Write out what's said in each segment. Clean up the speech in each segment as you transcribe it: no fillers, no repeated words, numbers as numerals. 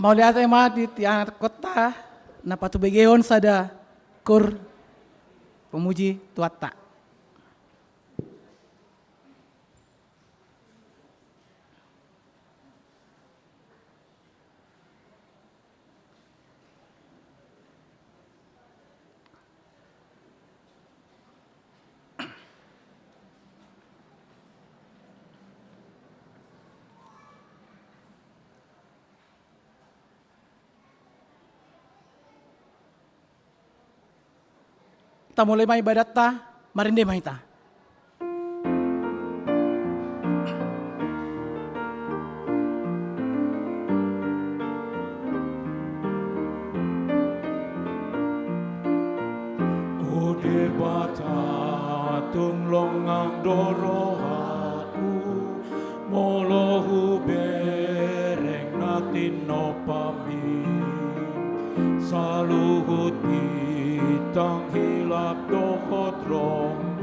Mau lihat ema di tiang kota na patu begeon sada kur pemuji tuata. Ta mulai mai ibadat ta, marinde mai ta. Ode bata tunglong ang dorohaku, molohu bereng natin no pami, saluhut itang hilap dohot rong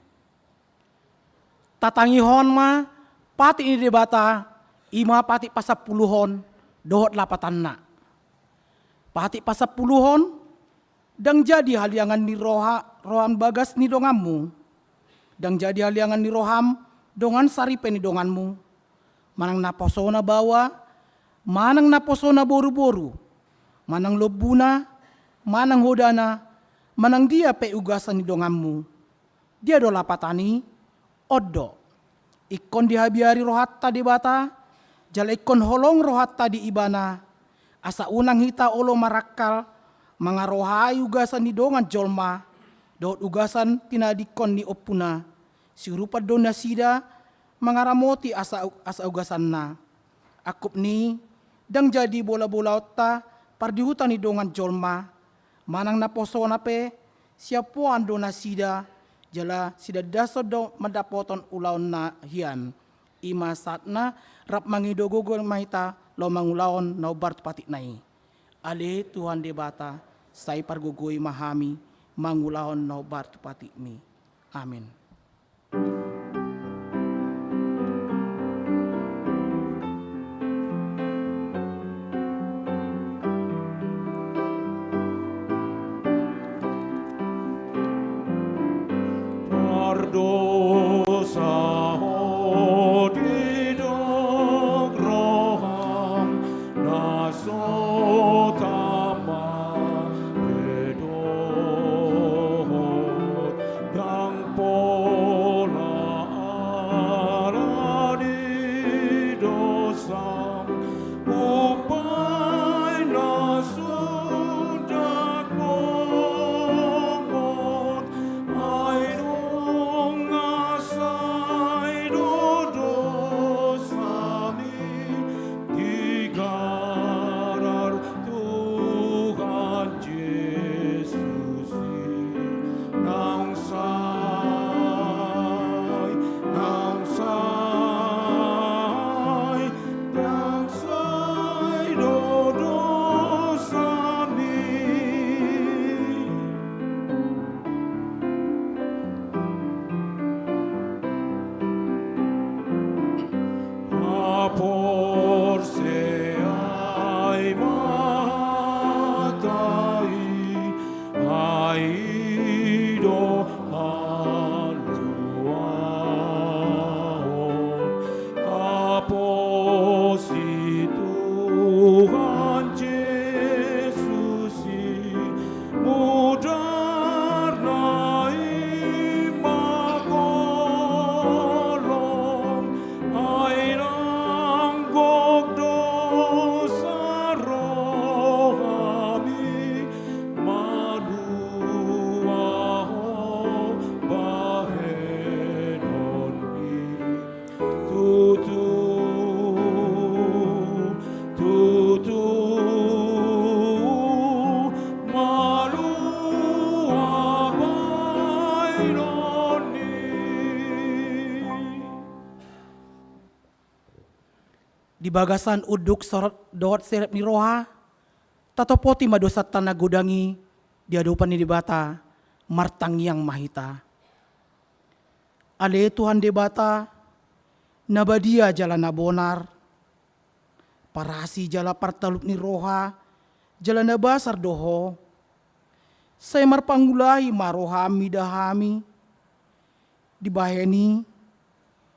patangihon ma pati ini debata ima pati pasapuluhon dohot lapatan na. Pati pasapuluhon dang jadi haliangan ni rohan bagas ni donganmu. Dang jadi haliangan ni roham dongan saripe ni donganmu. Manang naposona bawa, manang naposona boru-boru, manang lobuna, manang hodana, manang dia pe ugasan ni donganmu. Dia do lapatani, oddo. Ikon dihabiari rohatta di bata, jala ikon holong rohatta di ibana, asa unang hita olo marakal, mga rohai ugasan ni dongan jolma, doot ugasan tinadikon ni opuna, si rupa dona sida, mga ramoti asa ugasan na. Akup ni, dang jadi bola-bola otta, pardihutan ni dongan jolma, manang naposo na pe, siapuan dona sida, jala sida daso do madapoton ulaon na hian. Ima saat na rap mangidogogo mahita lo mangulaon na ubar patik nai. Ale Tuhan de bata say pargugoi mahami mangulaon na ubar patik mi. Amin. Dosa di dog roham naso tama redor dang pola ala di dosa upay naso dagomot ay por se ay matai ay do haluan aposi Tuhan Yesus mudar na imakolong ay di bagasan uduk sorot doot serep ni roha, tatopoti madosat tanah gudangi, diadupan ni dibata, martang yang mahita. Ale Tuhan debata, nabadia jala nabonar, parasi jala partalup ni roha, jala nabasar doho, saya marpanggulahi marohami dahami, dibaheni,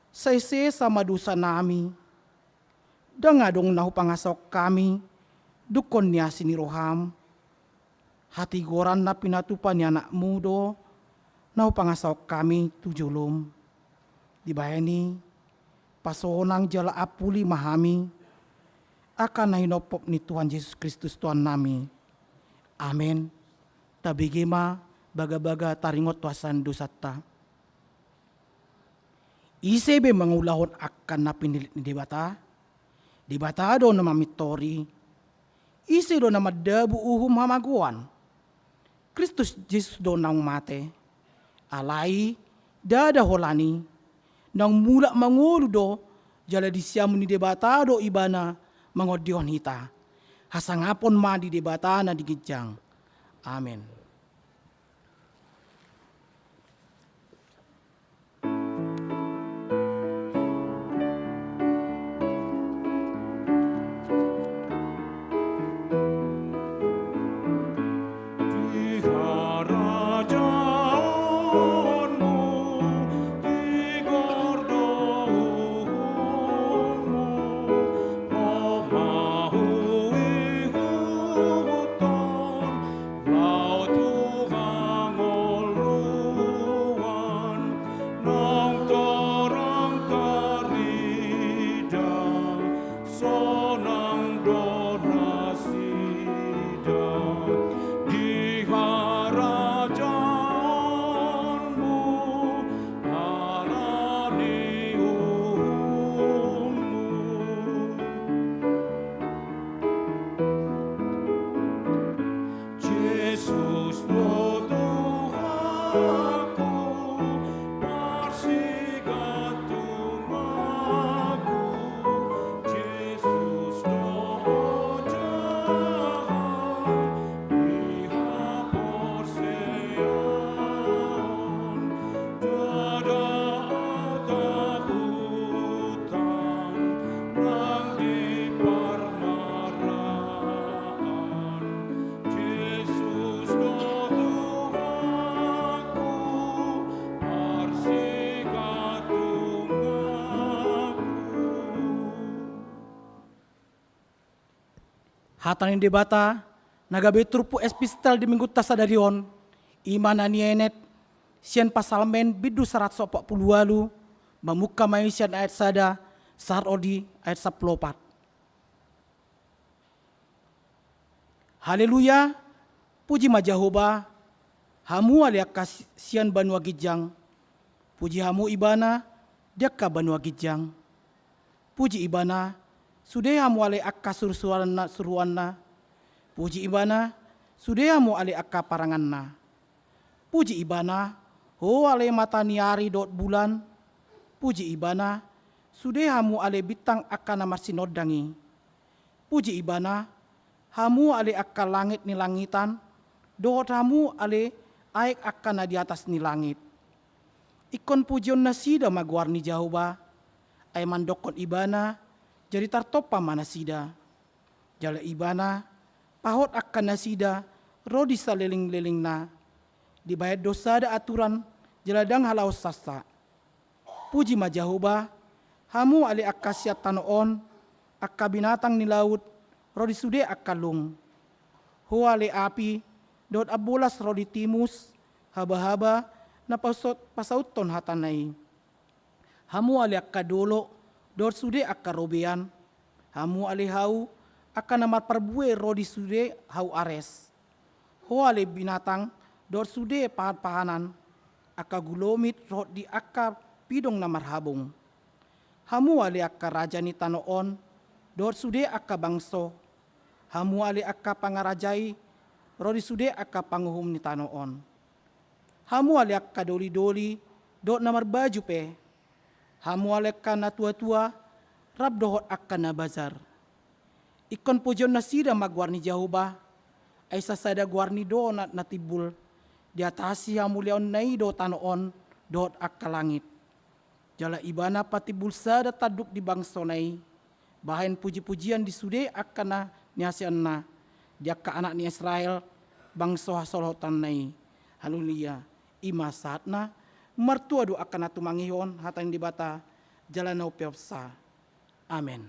saya sesa madusa nami, dangadong nahu pangasok kami, dukon niya siniroham, hati goran na pinatupan niya anak mudo, nahu pangasok kami tujulum. Dibayani, pasonang jala apuli mahami, akan nahinopop ni Tuhan Yesus Kristus Tuhan nami. Amin. Tabigima baga-baga taringot tuasan dosata. Isebe mangulahon akan napinilit ni debata, debata do na mamitori, isi do na madabu uhum hamaguan, Kristus Yesus do nang mate, alai dada holani, nang mula mangulu do, jala disiamu ni debata do ibana mangodion hita, hasangapon ma di debata na digijang. Amin. Hatanin debata, naga betrupu epistel di minggu tasadarion, iman anienet, sian pasal men bidu 140 walu, mamuka maisian ayat sada, sahar odi ayat 14. Haleluya, puji ma Jehovah, hamu aliaka sian banua gijang, puji hamu ibana, diaka banua gijang. Puji ibana, sudah hamu ale akka suruanna, puji ibana, sudah hamu ale akka paranganna. Puji ibana, ho ale mata niari dot bulan, puji ibana, sudah hamu ale bitang akka namar sinodangi. Puji ibana, hamu ale akka langit ni langitan, dot hamu ale aik akka na di atas ni langit. Ikon pujion nasida maguar ni Jehovah, ay mandokon ibana, jadi tartopa manasida. Jala ibana, pahot akan nasida, rodi saliling-liling na. Dibayar dosa da aturan, jaladang halau sasa. Puji ma Jehovah, hamu ali akasya tanoon, akka binatang ni laut, rodi sude akalung. Hoa ali api, dot abulas rodi timus, haba-haba, na pasauton hatanay. Hamu ali akka dolo, dor sude akka robean. Hamu ali hau, akka namar perbue rodi sude hau ares. Ho ali binatang, dor sude pahan-pahanan. Akka gulomit rodi akka pidong namar habong. Hamu ali akka raja ni tanoon, dor sude akka bangso. Hamu ali akka pangarajai, rodi sude akka panguhum ni tanoon. Hamu ali akka doli-doli, dor namar baju pe. Hamu aleka na tua-tua, rab dohot akan na bazar. Ikon pujon na sida magwarni Jehovah, ay sasada gwarni do na natibul, di atasi hamu leon nai do tanoon, dohot akka langit. Jala ibana patibul sada taduk di bangso nai, bahain puji-pujian di sude akan na niasian na, di akka anak ni Israel, bangso hasolotan nai. Haleluya, ima saat na, mertua doa akan tumangihon hatain di bata jalan piopsa. Amin.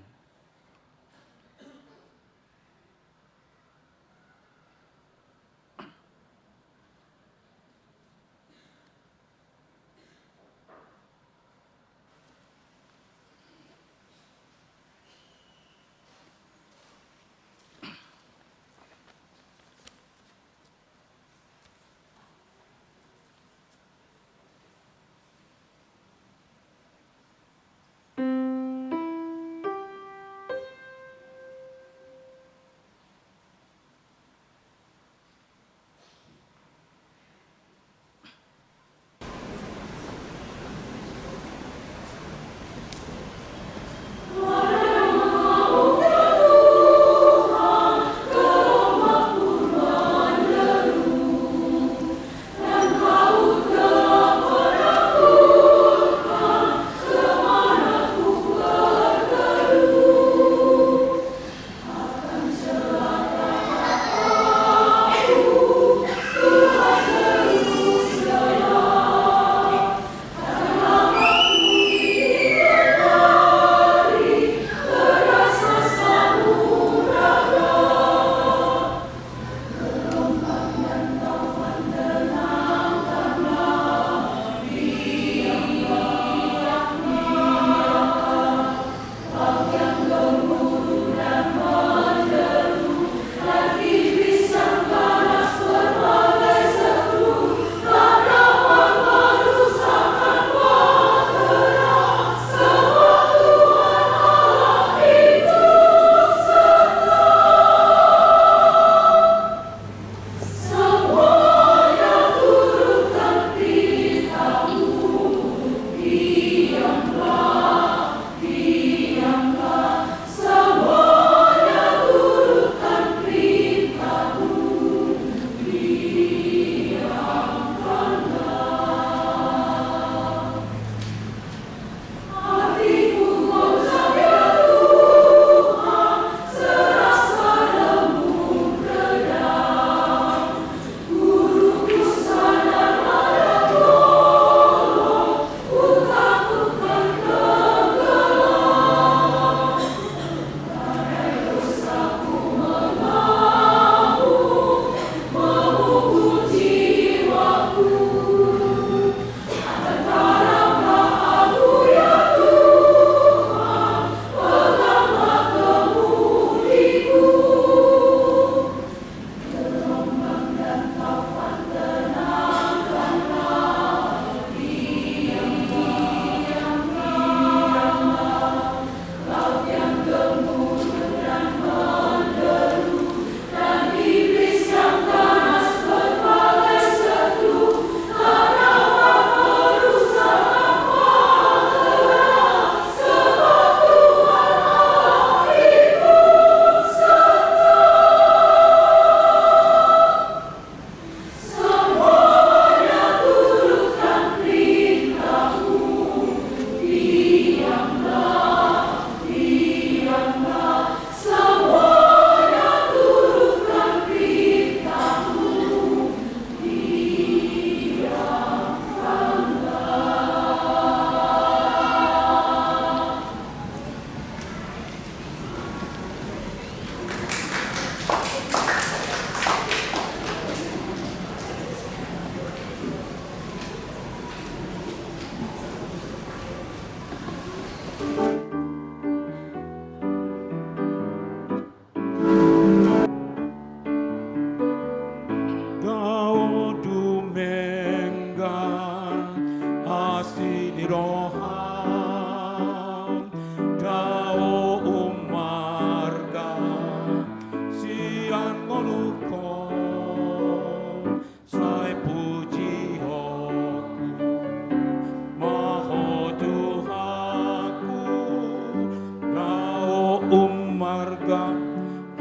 marga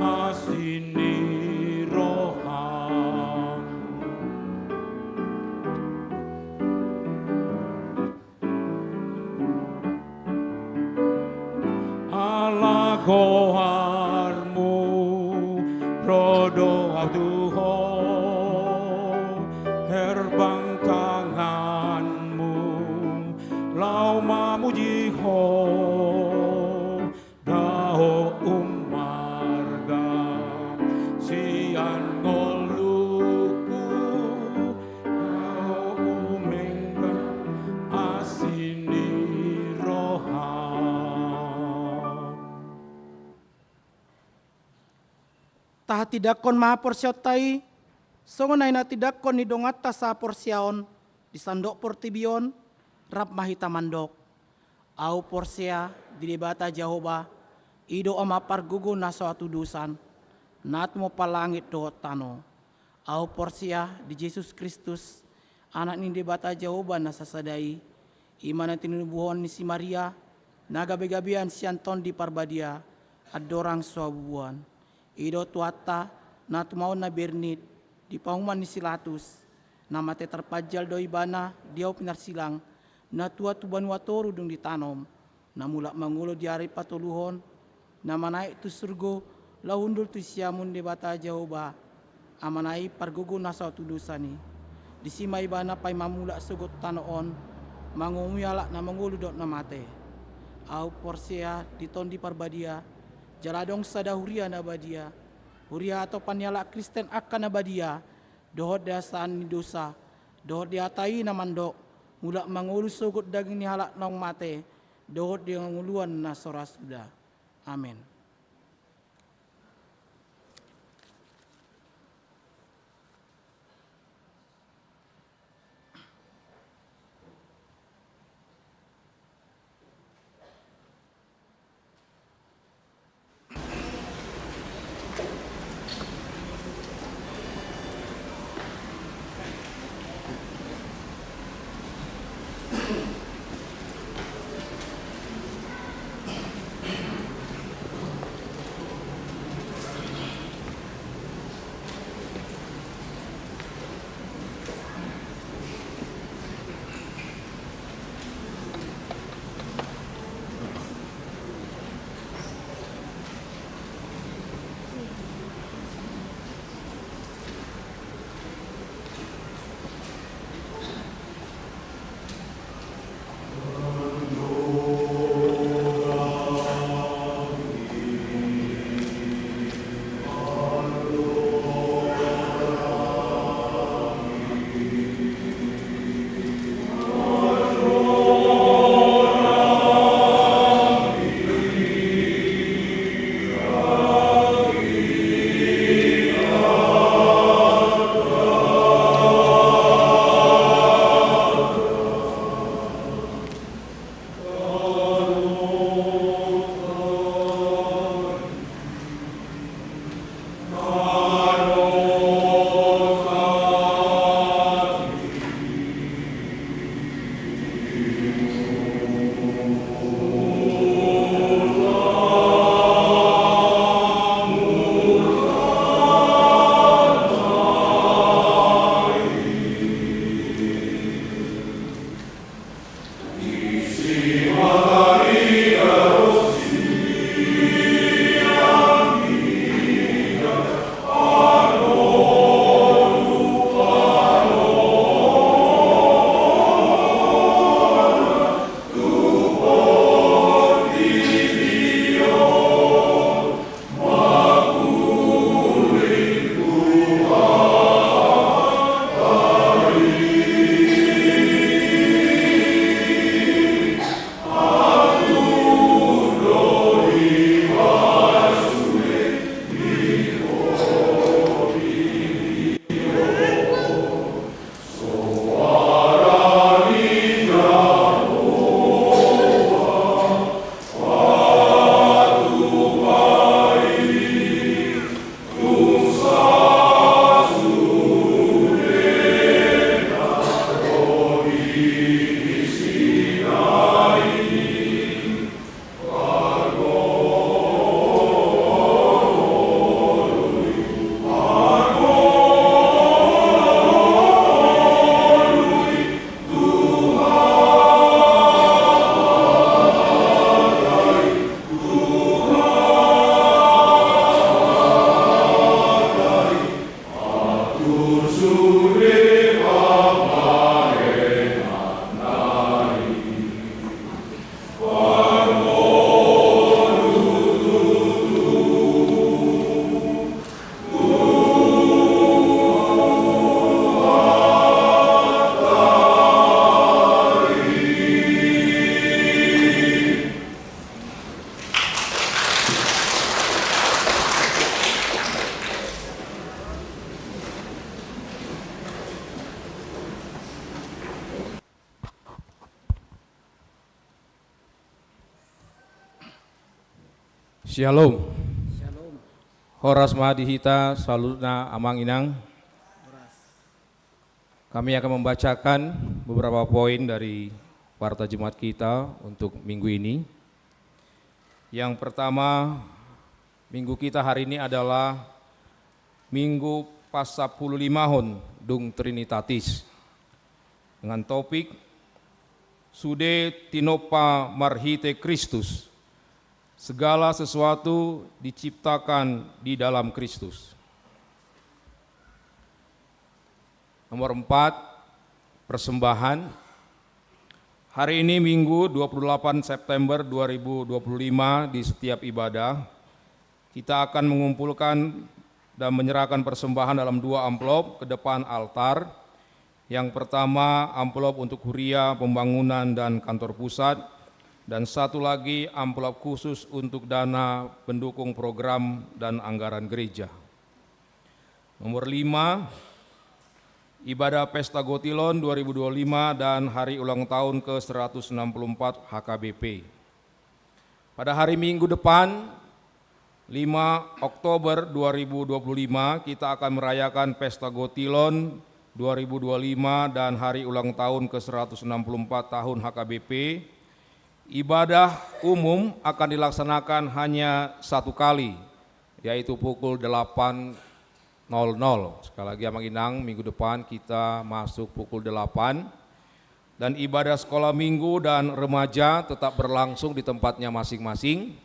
asini roham ala goharmu rodo Tuho herbang tanganmu lau mamujiho daho umarga sian ngoluku daho umengga asini roham Tah tidak kon maha porsiotai, songonai na tidak kon nidongat sa porsiaon, di sandok portibion, rap mahita mandok. Au porsia di debata Jehovah, ido ama pargugo na suatu dusan, nat mo palangit do tano. Au porsia di Yesus Kristus, anak ni debata Jehovah na sasadai, iman na tinubuhon ni si Maria, nagabi-gabian sianton di parbadia, adorang suabuan. Ido tuata na tumao na bernit di pahuman ni Silatus na mate terpajal do ibana diau pinarsilang na tua tuban watoru dung ditanom na mula mangulo di hari patuluhon na manai tu surgo lahundul tu siamun debata Jehovah amanai pargugo na sa tu dosani di sima ibana pai mamula sugot tanoon mangumuyala na mangulo dot na mate au porsia diton di parbadia jaladong sadahuria na badia, huria atau panyala Kristen akan na badia, dohot dasaan ni dosa, dohot diatai na mandok, mula mangulu sugut daging ni halak nong mate, dohot dia nguluan na soras sudah. Amin. Shalom. Shalom. Horas Mahadihita, salutna amang inang. Kami akan membacakan beberapa poin dari Warta Jemaat kita untuk minggu ini. Yang pertama, minggu kita hari ini adalah Minggu Pasapululimahon Dung Trinitatis dengan topik Sude Tinopa Marhite Kristus. Segala sesuatu diciptakan di dalam Kristus. Nomor 4, persembahan. Hari ini Minggu 28 September 2025 di setiap ibadah, kita akan mengumpulkan dan menyerahkan persembahan dalam 2 amplop ke depan altar. Yang pertama amplop untuk huria, pembangunan dan kantor pusat, dan satu lagi amplop khusus untuk dana pendukung program dan anggaran gereja. Nomor 5, ibadah Pesta Gotilon 2025 dan hari ulang tahun ke-164 HKBP. Pada hari Minggu depan, 5 Oktober 2025, kita akan merayakan Pesta Gotilon 2025 dan hari ulang tahun ke-164 tahun HKBP. Ibadah umum akan dilaksanakan hanya 1 kali, yaitu pukul 8.00. Sekali lagi Amang Inang, minggu depan kita masuk pukul 8. Dan ibadah sekolah minggu dan remaja tetap berlangsung di tempatnya masing-masing.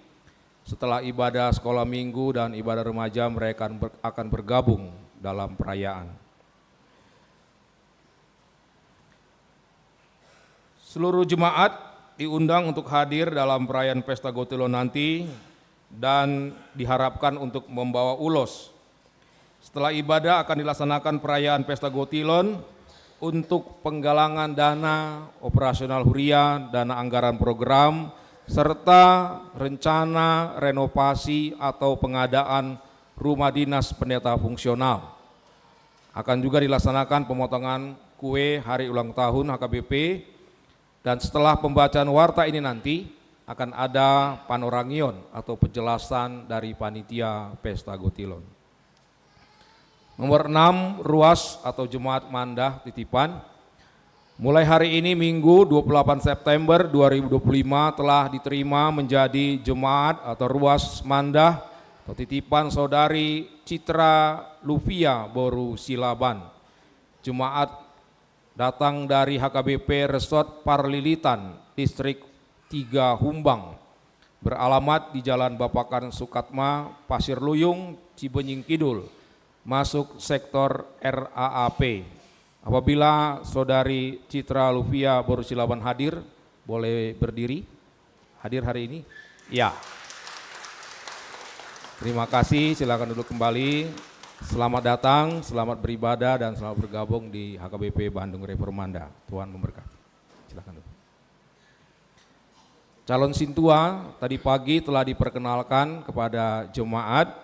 Setelah ibadah sekolah minggu dan ibadah remaja, mereka akan bergabung dalam perayaan. Seluruh jemaat diundang untuk hadir dalam perayaan Pesta Gotilon nanti dan diharapkan untuk membawa ulos. Setelah ibadah akan dilaksanakan perayaan Pesta Gotilon untuk penggalangan dana operasional huria, dana anggaran program, serta rencana renovasi atau pengadaan rumah dinas pendeta fungsional. Akan juga dilaksanakan pemotongan kue hari ulang tahun HKBP. Dan setelah pembacaan warta ini nanti akan ada panorangion atau penjelasan dari panitia Pesta Gotilon. Nomor 6, ruas atau jemaat mandah titipan. Mulai hari ini Minggu 28 September 2025 telah diterima menjadi jemaat atau ruas mandah atau titipan saudari Citra Luvia Boru Silaban. Jemaat datang dari HKBP Resort Parlilitan, Distrik 3 Humbang, beralamat di Jalan Bapakan Sukatma, Pasir Luyung, Cibenying Kidul, masuk sektor RAAP. Apabila saudari Citra Luvia Boru Silaban hadir, boleh berdiri. Hadir hari ini? Ya. Terima kasih, silakan duduk kembali. Selamat datang, selamat beribadah, dan selamat bergabung di HKBP Bandung Reformanda. Tuhan memberkati. Silakan duduk. Calon Sintua tadi pagi telah diperkenalkan kepada jemaat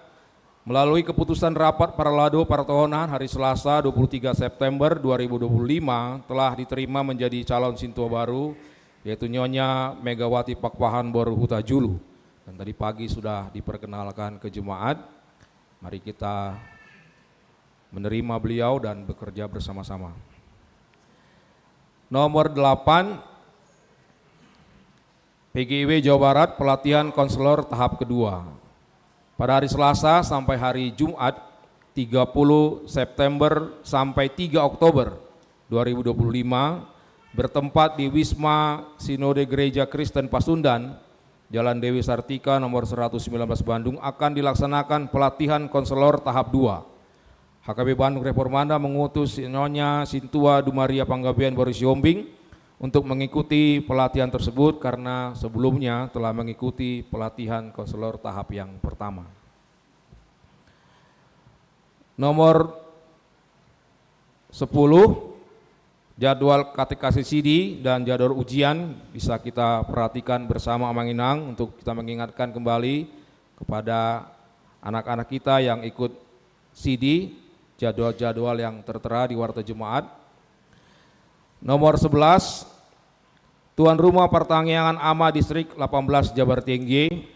melalui keputusan rapat Paralado Partohonan hari Selasa 23 September 2025 telah diterima menjadi calon Sintua baru, yaitu Nyonya Megawati Pakpahan Boru Huta Julu. Dan tadi pagi sudah diperkenalkan ke jemaat. Mari kita menerima beliau dan bekerja bersama-sama. Nomor 8, PGIW Jawa Barat pelatihan konselor tahap kedua. Pada hari Selasa sampai hari Jumat 30 September sampai 3 Oktober 2025 bertempat di Wisma Sinode Gereja Kristen Pasundan, Jalan Dewi Sartika nomor 119 Bandung akan dilaksanakan pelatihan konselor tahap 2. HKB Bandung Reformanda mengutus Nyonya Sintua Dumaria Panggabean Boru Siombing untuk mengikuti pelatihan tersebut karena sebelumnya telah mengikuti pelatihan konselor tahap yang pertama. Nomor 10, jadwal katekasi CD dan jadwal ujian bisa kita perhatikan bersama Amang Inang untuk kita mengingatkan kembali kepada anak-anak kita yang ikut CD, jadwal-jadwal yang tertera di Warta Jemaat. Nomor 11, Tuan Rumah Pertanian AMA Distrik 18 Jabar Tinggi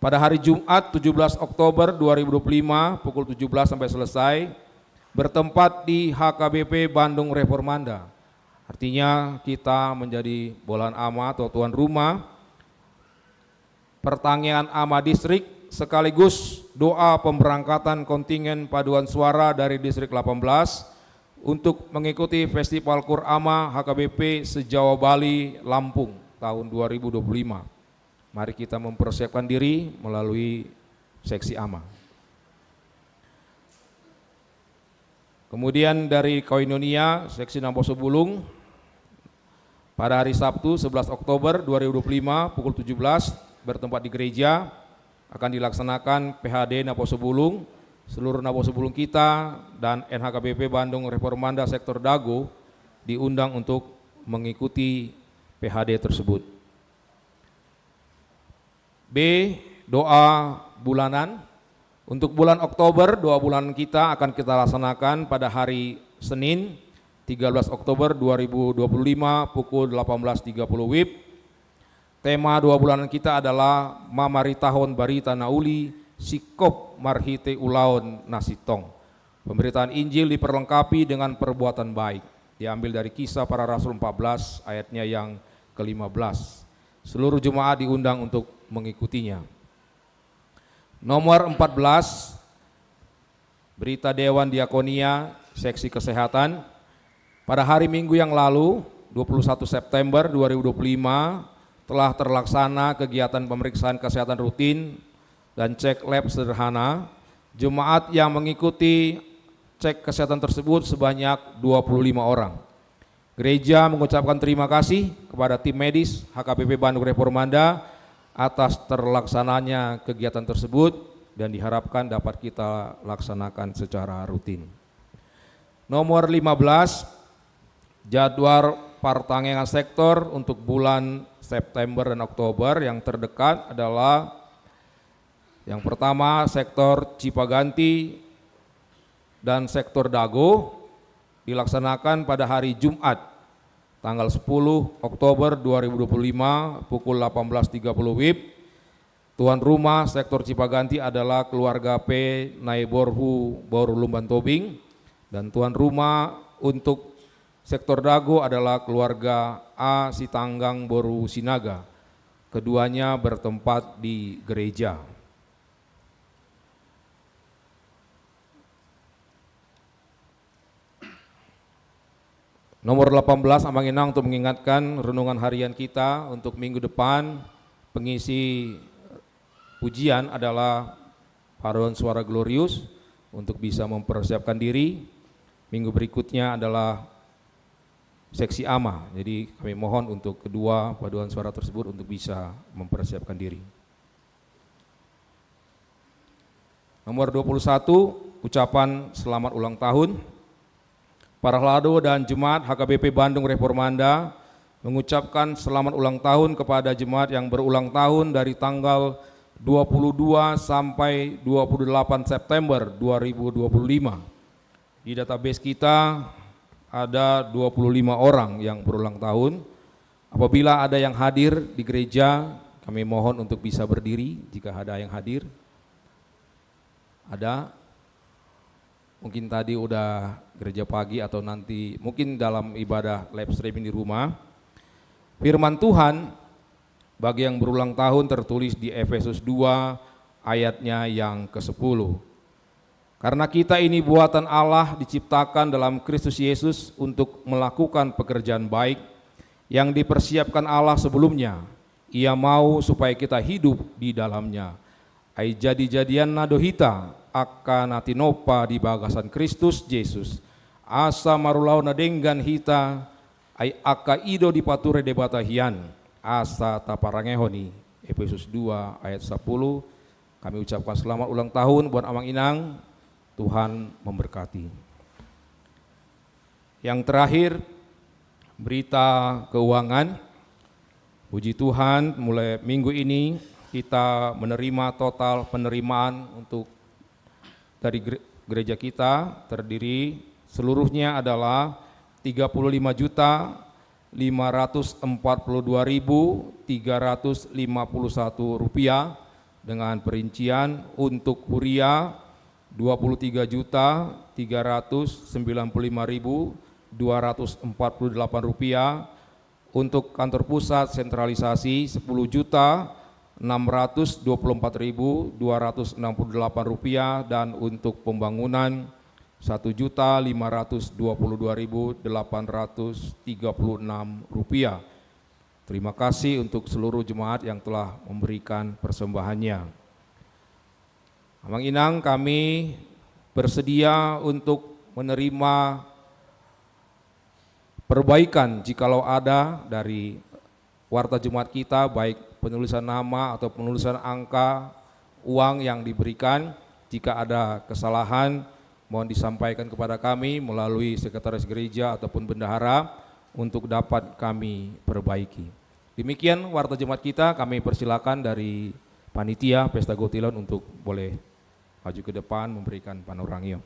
pada hari Jumat 17 Oktober 2025 pukul 17 sampai selesai, bertempat di HKBP Bandung Reformanda. Artinya kita menjadi bolan ama atau tuan rumah pertanian ama distrik, sekaligus doa pemberangkatan kontingen paduan suara dari distrik 18 untuk mengikuti Festival Kurama HKBP se-Jawa Bali Lampung tahun 2025. Mari kita mempersiapkan diri melalui seksi ama. Kemudian dari Koinonia seksi Namposo Bulung pada hari Sabtu 11 Oktober 2025 pukul 17 bertempat di gereja akan dilaksanakan PHD Namposo Bulung. Seluruh Namposo Bulung kita dan NHKBP Bandung Reformanda Sektor Dago diundang untuk mengikuti PHD tersebut. B. Doa bulanan. Untuk bulan Oktober, doa bulanan kita akan kita laksanakan pada hari Senin 13 Oktober 2025 pukul 18.30 WIB. Tema doa bulanan kita adalah Mamari Tahun Barita Nauli Sikop Marhite Ulaon Nasitong. Pemberitaan Injil diperlengkapi dengan perbuatan baik. Diambil dari Kisah Para Rasul 14 ayatnya yang ke-15. Seluruh jemaat diundang untuk mengikutinya. Nomor 14, berita Dewan Diakonia Seksi Kesehatan. Pada hari Minggu yang lalu, 21 September 2025, telah terlaksana kegiatan pemeriksaan kesehatan rutin dan cek lab sederhana. Jemaat yang mengikuti cek kesehatan tersebut sebanyak 25 orang. Gereja mengucapkan terima kasih kepada tim medis HKBP Bandung Reformanda atas terlaksananya kegiatan tersebut dan diharapkan dapat kita laksanakan secara rutin. Nomor 15, jadwal pertanian sektor untuk bulan September dan Oktober yang terdekat adalah yang pertama sektor Cipaganti dan sektor Dago dilaksanakan pada hari Jumat tanggal 10 Oktober 2025 pukul 18.30 WIB. Tuan rumah sektor Cipaganti adalah keluarga P. Naiborhu Boru Lumban Tobing, dan tuan rumah untuk sektor Dago adalah keluarga A. Sitanggang Boru Sinaga. Keduanya bertempat di gereja. Nomor 18 Amang Inang untuk mengingatkan renungan harian kita untuk minggu depan. Pengisi pujian adalah paduan suara Glorious untuk bisa mempersiapkan diri. Minggu berikutnya adalah seksi ama. Jadi kami mohon untuk kedua paduan suara tersebut untuk bisa mempersiapkan diri. Nomor 21 ucapan selamat ulang tahun. Para Lado dan Jemaat HKBP Bandung Reformanda mengucapkan selamat ulang tahun kepada jemaat yang berulang tahun dari tanggal 22 sampai 28 September 2025. Di database kita ada 25 orang yang berulang tahun. Apabila ada yang hadir di gereja, kami mohon untuk bisa berdiri jika ada yang hadir. Ada? Mungkin tadi udah gereja pagi atau nanti mungkin dalam ibadah live streaming di rumah. Firman Tuhan bagi yang berulang tahun tertulis di Efesus 2 ayatnya yang ke-10. Karena kita ini buatan Allah diciptakan dalam Kristus Yesus untuk melakukan pekerjaan baik yang dipersiapkan Allah sebelumnya. Ia mau supaya kita hidup di dalamnya. Ai jadi-jadian nadohita akan natinopa di bagasan Kristus Yesus. Asa marulau nadenggan hita ai aka ido dipature debatahian. Asa taparangehoni. Efesus 2 ayat 10. Kami ucapkan selamat ulang tahun buat Amang Inang. Tuhan memberkati. Yang terakhir, berita keuangan. Puji Tuhan, mulai minggu ini kita menerima total penerimaan untuk dari gereja kita terdiri seluruhnya adalah 35.542.351 rupiah dengan perincian untuk Huria Rp23.395.248, untuk kantor pusat sentralisasi Rp10.624.268, dan untuk pembangunan Rp1.522.836. Terima kasih untuk seluruh jemaat yang telah memberikan persembahannya. Amang Inang, kami bersedia untuk menerima perbaikan jikalau ada dari warta jemaat kita, baik penulisan nama atau penulisan angka uang yang diberikan. Jika ada kesalahan, mohon disampaikan kepada kami melalui sekretaris gereja ataupun bendahara untuk dapat kami perbaiki. Demikian warta jemaat kita, kami persilakan dari panitia Pesta Gotilon untuk boleh maju ke depan memberikan panorangio.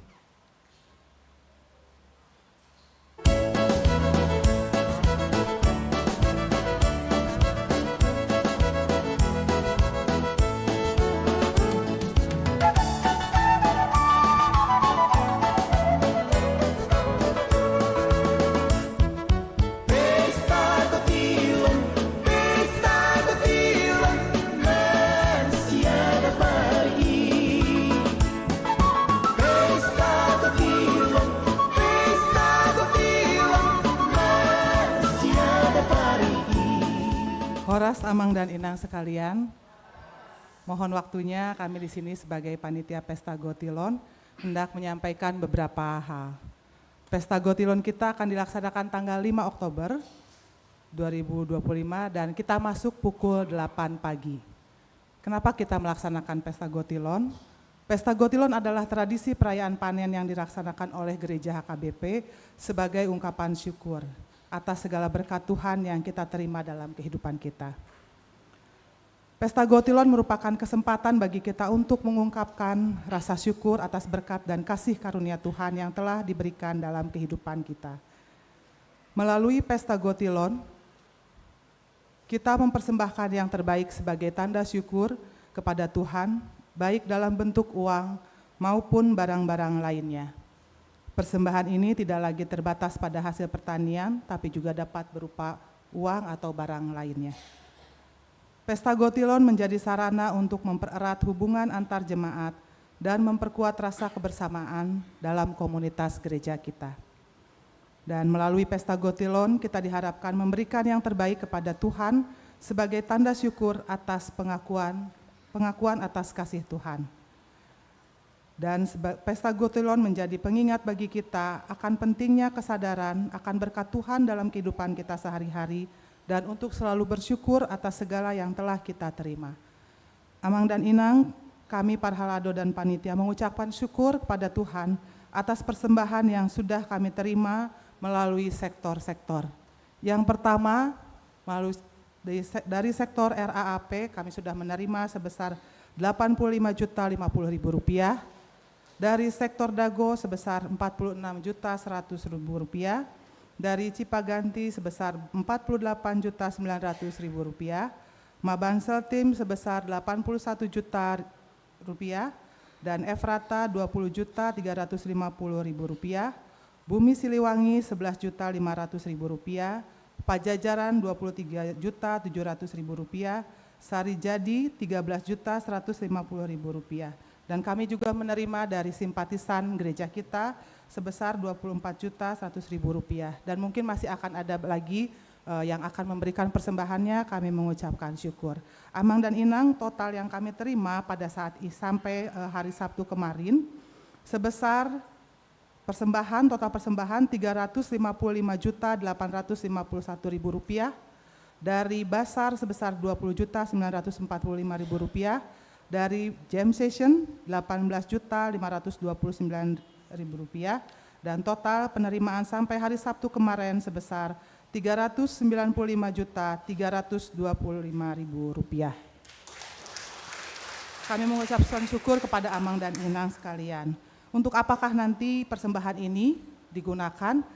Horas, Amang dan Inang sekalian, mohon waktunya kami di sini sebagai panitia Pesta Gotilon hendak menyampaikan beberapa hal. Pesta Gotilon kita akan dilaksanakan tanggal 5 Oktober 2025 dan kita masuk pukul 8 pagi. Kenapa kita melaksanakan Pesta Gotilon? Pesta Gotilon adalah tradisi perayaan panen yang dilaksanakan oleh Gereja HKBP sebagai ungkapan syukur atas segala berkat Tuhan yang kita terima dalam kehidupan kita. Pesta Gotilon merupakan kesempatan bagi kita untuk mengungkapkan rasa syukur atas berkat dan kasih karunia Tuhan yang telah diberikan dalam kehidupan kita. Melalui Pesta Gotilon, kita mempersembahkan yang terbaik sebagai tanda syukur kepada Tuhan, baik dalam bentuk uang maupun barang-barang lainnya. Persembahan ini tidak lagi terbatas pada hasil pertanian, tapi juga dapat berupa uang atau barang lainnya. Pesta Gotilon menjadi sarana untuk mempererat hubungan antar jemaat dan memperkuat rasa kebersamaan dalam komunitas gereja kita. Dan melalui Pesta Gotilon kita diharapkan memberikan yang terbaik kepada Tuhan sebagai tanda syukur atas pengakuan atas kasih Tuhan. Dan Pesta Gotilon menjadi pengingat bagi kita akan pentingnya kesadaran akan berkat Tuhan dalam kehidupan kita sehari-hari dan untuk selalu bersyukur atas segala yang telah kita terima. Amang dan Inang, kami Parhalado dan Panitia mengucapkan syukur kepada Tuhan atas persembahan yang sudah kami terima melalui sektor-sektor. Yang pertama, melalui dari sektor RAAP kami sudah menerima sebesar Rp85.050.000, dari sektor Dago sebesar Rp46.100.000, dari Cipaganti sebesar Rp48.900.000, Mabansel Tim sebesar Rp81 juta, dan Efrata Rp20.350.000, Bumi Siliwangi Rp11.500.000, Pajajaran Rp23.700.000, Sari Jadi Rp13.150.000. Dan kami juga menerima dari simpatisan gereja kita sebesar Rp24.100.000. Dan mungkin masih akan ada lagi yang akan memberikan persembahannya, kami mengucapkan syukur. Amang dan Inang, total yang kami terima pada saat sampai hari Sabtu kemarin sebesar total persembahan Rp355.851.000, dari Basar sebesar Rp20.945.000, dari Jam Session Rp18.529.000, dan total penerimaan sampai hari Sabtu kemarin sebesar Rp395.325.000. Kami mengucapkan syukur kepada Amang dan Inang sekalian. Untuk apakah nanti persembahan ini digunakan?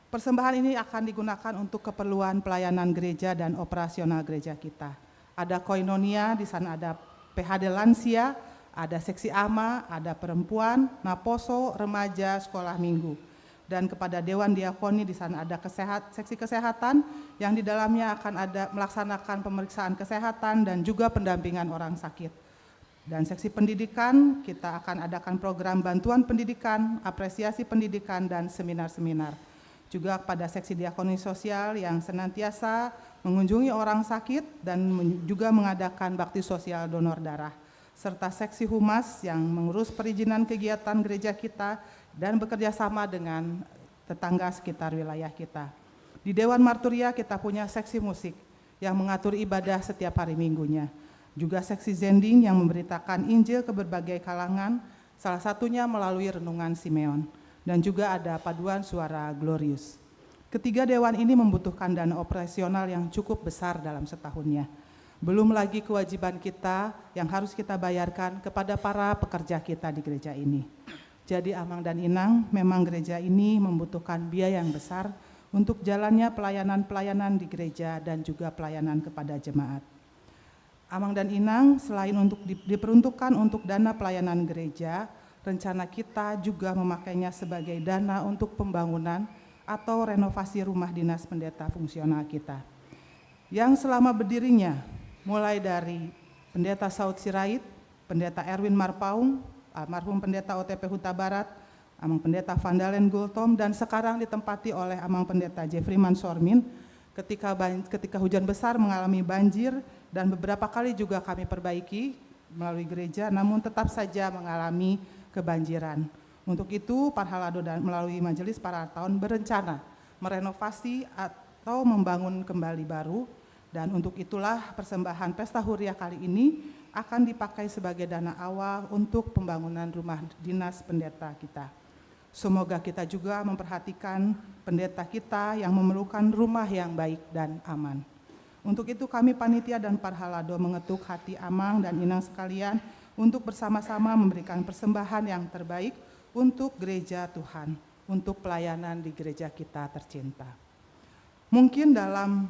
Persembahan ini akan digunakan untuk keperluan pelayanan gereja dan operasional gereja kita. Ada koinonia, di sana ada PHD lansia, ada seksi AMA, ada perempuan, Naposo, remaja, sekolah minggu. Dan kepada Dewan Diakoni di sana ada seksi kesehatan yang di dalamnya akan ada melaksanakan pemeriksaan kesehatan dan juga pendampingan orang sakit. Dan seksi pendidikan kita akan adakan program bantuan pendidikan, apresiasi pendidikan dan seminar-seminar. Juga pada seksi diakoni sosial yang senantiasa mengunjungi orang sakit dan juga mengadakan bakti sosial donor darah. Serta seksi humas yang mengurus perizinan kegiatan gereja kita dan bekerja sama dengan tetangga sekitar wilayah kita. Di Dewan Marturia kita punya seksi musik yang mengatur ibadah setiap hari minggunya. Juga seksi zending yang memberitakan Injil ke berbagai kalangan, salah satunya melalui renungan Simeon. Dan juga ada paduan suara Glorious. Ketiga dewan ini membutuhkan dana operasional yang cukup besar dalam setahunnya. Belum lagi kewajiban kita yang harus kita bayarkan kepada para pekerja kita di gereja ini. Jadi Amang dan Inang, memang gereja ini membutuhkan biaya yang besar untuk jalannya pelayanan-pelayanan di gereja dan juga pelayanan kepada jemaat. Amang dan Inang selain untuk diperuntukkan untuk dana pelayanan gereja, rencana kita juga memakainya sebagai dana untuk pembangunan atau renovasi rumah dinas pendeta fungsional kita. Yang selama berdirinya, mulai dari Pendeta Saud Sirait, Pendeta Erwin Marpaung, almarhum Pendeta OTP Huta Barat, Amang Pendeta Vandalen Gultom, dan sekarang ditempati oleh Amang Pendeta Jeffrey Mansormin. Ketika hujan besar mengalami banjir dan beberapa kali juga kami perbaiki melalui gereja, namun tetap saja mengalami kebanjiran. Untuk itu, Parhalado dan melalui Majelis Para Tahun berencana merenovasi atau membangun kembali baru, dan untuk itulah persembahan Pesta Huria kali ini akan dipakai sebagai dana awal untuk pembangunan rumah dinas pendeta kita. Semoga kita juga memperhatikan pendeta kita yang memerlukan rumah yang baik dan aman. Untuk itu kami panitia dan Parhalado mengetuk hati Amang dan Inang sekalian untuk bersama-sama memberikan persembahan yang terbaik untuk gereja Tuhan, untuk pelayanan di gereja kita tercinta. Mungkin dalam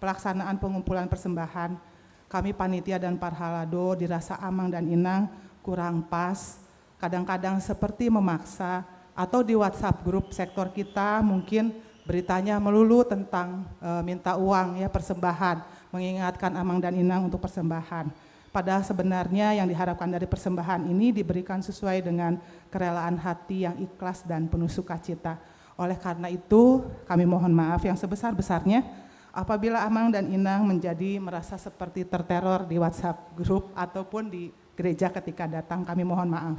pelaksanaan pengumpulan persembahan, kami panitia dan Parhalado dirasa Amang dan Inang kurang pas, kadang-kadang seperti memaksa, atau di WhatsApp grup sektor kita mungkin beritanya melulu tentang minta uang ya, persembahan, mengingatkan Amang dan Inang untuk persembahan. Padahal sebenarnya yang diharapkan dari persembahan ini diberikan sesuai dengan kerelaan hati yang ikhlas dan penuh sukacita. Oleh karena itu kami mohon maaf yang sebesar-besarnya apabila Amang dan Inang menjadi merasa seperti terteror di WhatsApp grup ataupun di gereja ketika datang, kami mohon maaf.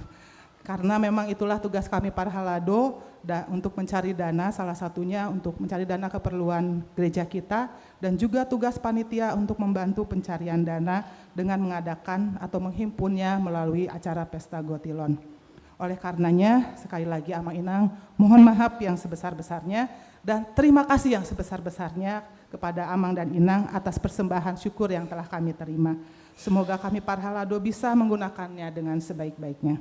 Karena memang itulah tugas kami Parhalado untuk mencari dana, salah satunya untuk mencari dana keperluan gereja kita, dan juga tugas panitia untuk membantu pencarian dana dengan mengadakan atau menghimpunnya melalui acara Pesta Gotilon. Oleh karenanya, sekali lagi Amang Inang mohon maaf yang sebesar-besarnya dan terima kasih yang sebesar-besarnya kepada Amang dan Inang atas persembahan syukur yang telah kami terima. Semoga kami Parhalado bisa menggunakannya dengan sebaik-baiknya.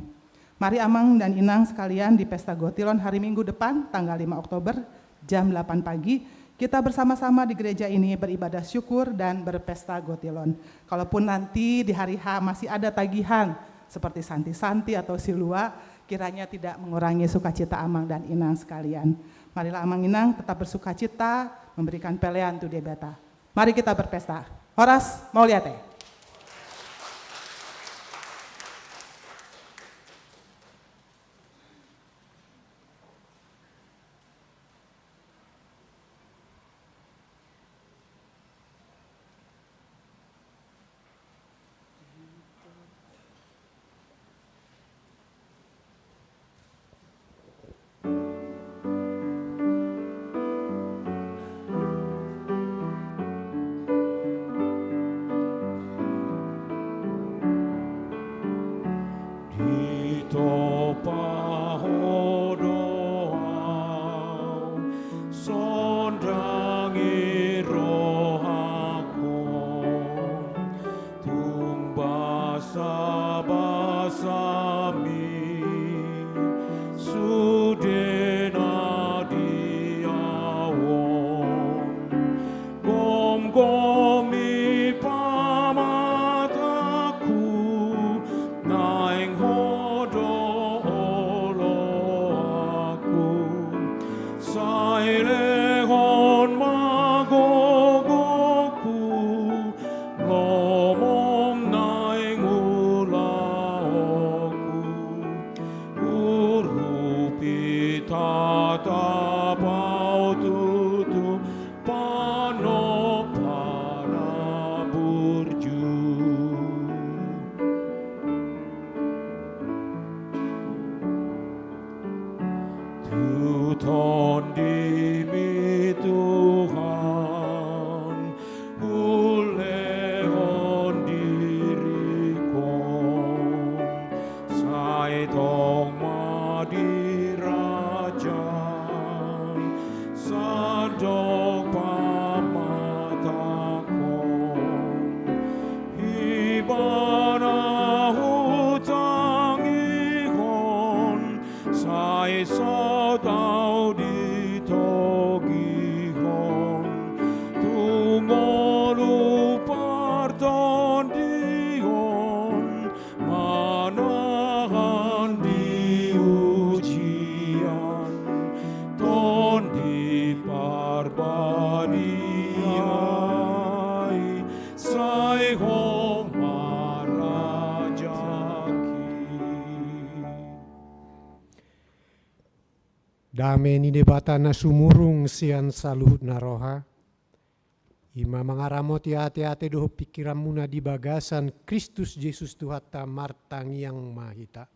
Mari Amang dan Inang sekalian di Pesta Gotilon hari Minggu depan tanggal 5 Oktober jam 8 pagi kita bersama-sama di gereja ini beribadah syukur dan berpesta Gotilon. Kalaupun nanti di hari H masih ada tagihan seperti santi-santi atau silua, kiranya tidak mengurangi sukacita Amang dan Inang sekalian. Marilah Amang Inang tetap bersukacita memberikan pelean tu debata. Mari kita berpesta. Horas mau lihat ya? huton dimi Tuhan, uleon dirikon, sai tong madirajai, sadok pamatakon, ibana hutang ihon, sai sotau ditogihon, tungolu parton dion, manahan di ujian, ton diparbadiai, sai ho marajaki. Dame ni debata na sumurung sian saluhut na roha. Ima mangaramot ya ate-ate doh pikiran muna di bagasan Kristus Yesus Tuhatta martang yang mahita.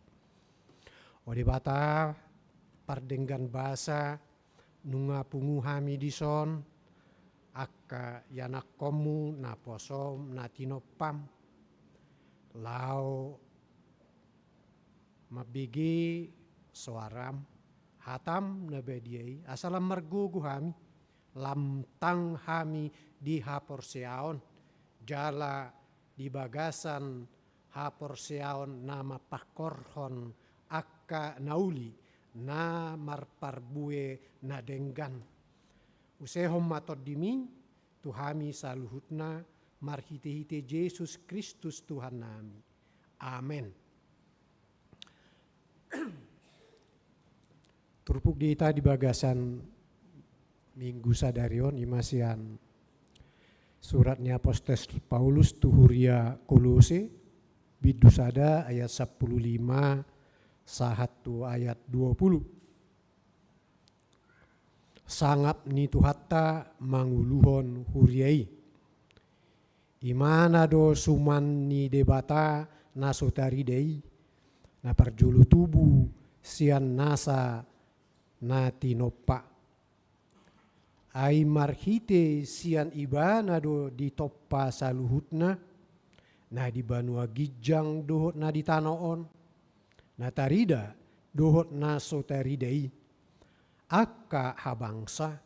O debata pardenggan bahasa nunga pungu hami dison akka yanak komu na posom na tinopam lau mabigi suaram hatam na bediai asalam margugu hami lamtang hami di haporseaon jala di bagasan haporseaon nama pakorhon akka nauli na marparbue na denggan usehom matod dimi tuhami saluhutna marhite-hite Yesus Kristus Tuhan nami. Amen. Turpuk diita di bagasan minggu sadarion imasian suratnya Apostel Paulus tuhuria Kolose bidusada ayat 15 sahatu ayat 20. Sangap ni tuhatta manguluhon huriai. Imana do suman ni debata nasotari dei na parjulu tubu sian nasa na tinoppa. Ai marhite sian ibana do di toppa saluhutna na di banua gijang dohot na di tanoon na tarida dohot na sotaridei akka habangsa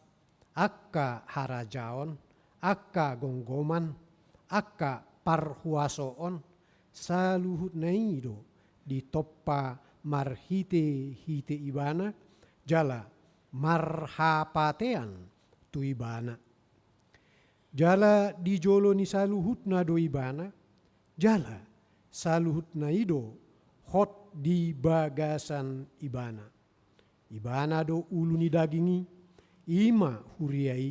akka harajaon akka gonggoman akka parhuasoon saluhut naido di toppa marhite hite ibana jala marhapatean tu ibana jala di jolo ni saluhut na do ibana jala saluhut na ido hot di bagasan ibana. Ibana do ulu ni dagingi ima huriai.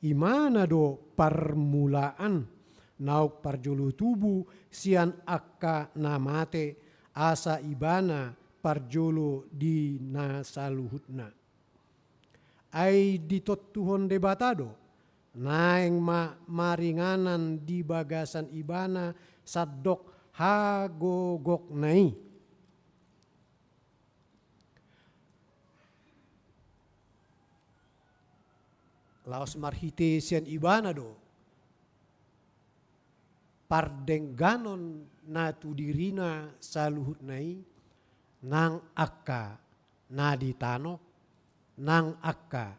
Imana do permulaan nauk parjolo tubu sian akka namate asa ibana parjolo di nasaluhutna. Ai ditot tuhon debatado naeng maringanan di bagasan ibana sadok hagogok nai. Laos marhite sian ibana do pardengganon na tu dirina saluhut nai nang akka na di tano nang akka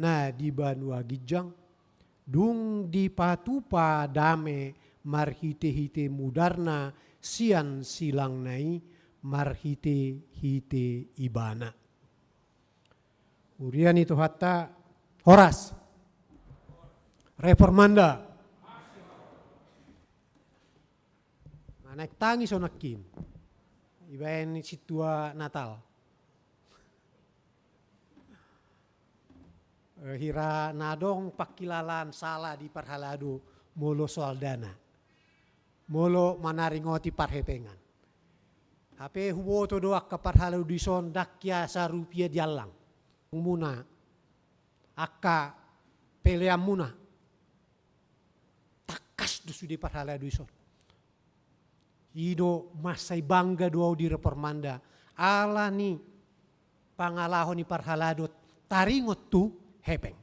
na di banua gijang dung di patupa dame marhite-hite mudarna sian silang nai marhite-hite ibana. Urian itu hatta Horas Reformanda naik tangis onakin ibaen situa Natal hira nadong pakilalan salah di parhalado molo soal dana molo manaringoti parhepengan hape huboto doak ke parhalado dison dakya sa rupiah dialang muna akka peleam muna takas dusu di parhalado dison ido masai bangga doa di Reformanda ala ni pangalahon ni parhaladot taringot tu hepeng.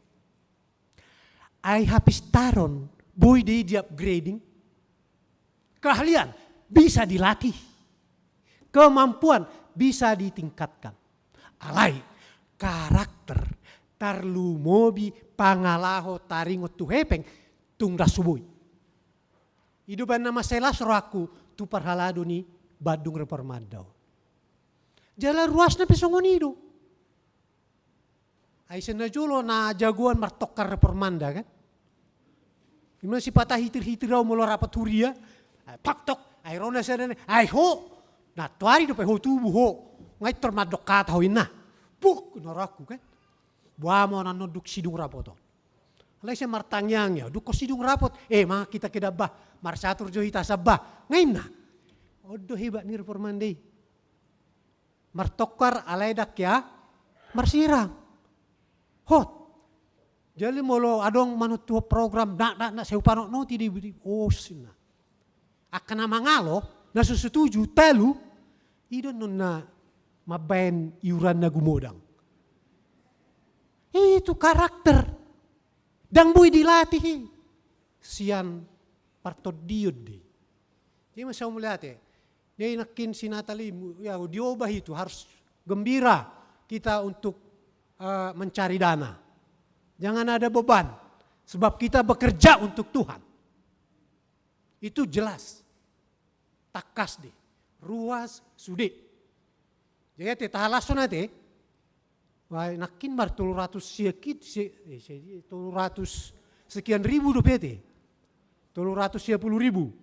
Ai habis taron, boy di upgrading. Keahlian bisa dilatih. Kemampuan bisa ditingkatkan. Alai karakter tarlu mobi pangalaho taringot tu hepeng tungda subui. Hidupan nama selas roaku tu parhalado ni Badung Reformado. Jalan ruasnya pesongon itu. Aisyah najolo na jagoan martokar Reformanda kan. Gimana si patah hitir-hitirau mulu rapat huria. Paktok, airona sadane, ai ho. Nah tuari do pe ho tubuh ho. Ngai termadok kata ho inna. Puk naraku kan. Buamo na noduk sidung rapoto. Alay siya martangyang ya, duk ko sidung rapot. Mga kita kedabah, marsatur jo hita sabah. Ngayon na. Odo hebat ni Reformanda. Martokar alay dak ya, marsirang. Hot. Jadi molo adong manut tuh program na seupano no ti di sina. Akan na mangalo na susetuju telu idon non na mabayan iuran na gumodang. Itu karakter. Dang boy dilatih. Sian partod diod di. Jadi masya melihat ya. Dia nakin si Natali ya diubah itu harus gembira kita untuk mencari dana. Jangan ada beban. Sebab kita bekerja untuk Tuhan. Itu jelas. Takas deh. Ruas sude. Jadi tahalasun nanti. Wah nakin bar 300 sekian ribu dopete. 310 ribu.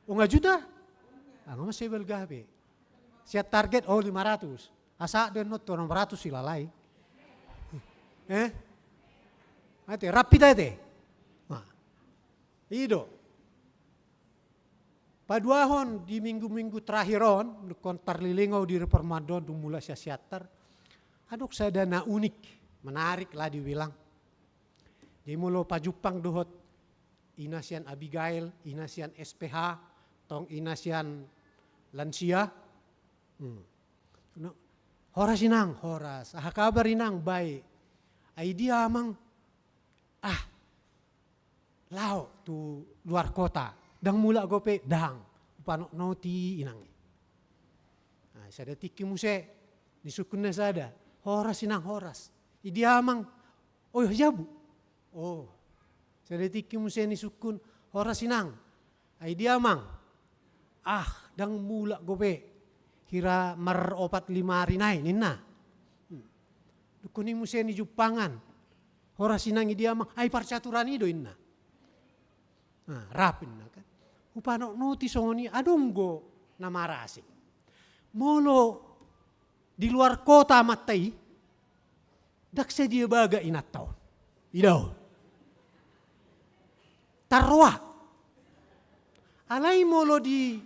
O nga juta? Ano masih belgabe. Siap target 500. Asa den not 600 silalai. Ate rapida ite. Nah. Ido. Paduahon di minggu-minggu terakhiron kontar lilingau di Reformado dumula siatar. Aduk sadana unik, menarik lah dibilang. Di mulo pajupang dohot inasian Abigail, inasian SPH, tong inasian lansia. Horas inang, horas. Kabar inang, baik. Ay dia amang, lao tu luar kota. Dang mula gope, dang. Upano noti inang. Sada tiki muse, disukun na sada. Horas inang, horas. Ay dia amang, jabu. Sada tiki muse nisukun, horas inang. Ay dia amang, dang mula gope. Kira maropat 5 hari naik nina. Dukuni musia ni Jupangan. Horas sinangi dia mah ai parcaturan ido inna. Rapin na kan. Upano noti songoni adonggo namarasi. Molo di luar kota matai dakse dia baga inat taon. Idaw. Tarwa. Alai molo di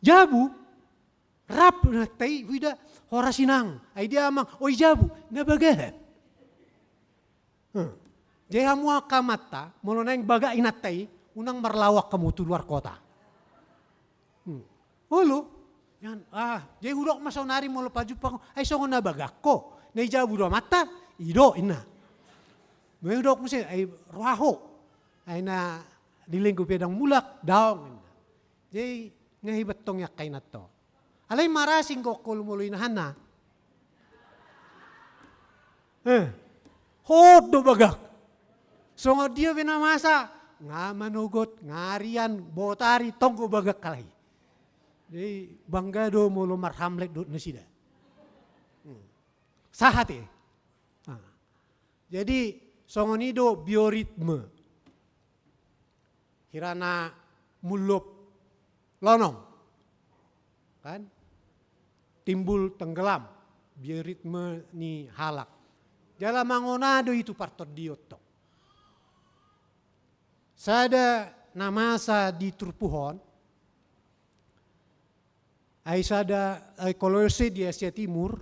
Jabu rap na tay wida horasinang ay dia amang jabu na bagahan. Jaya mua kamata molo na yung baga inatay unang marlawak kamu tu luar kota. Olo yan jaya hudok masaunari molo pajupang ay songon na bagak ko na jabu do mata ido ina. May hudok mo siya ay raho ay na dilinggo pedang mulak daong. Jaya ngahibat tong yak kay nato. Alay marasing ko kulumuloy na hana. Hot do bagak. So nga dia pinamasa. Nga manugot, ngarian, botari, tonggo bagak kalay. Jadi bangga do mulo marhamlek do nasida. Sahat eh. Jadi songonido bioritme. Hirana mulup lonong. Kan? Timbul tenggelam, bioritme ni halak. Jala mangonado itu partot dioto. Sada namasa di Turpuhon, ay sada ay kolose di Asia Timur,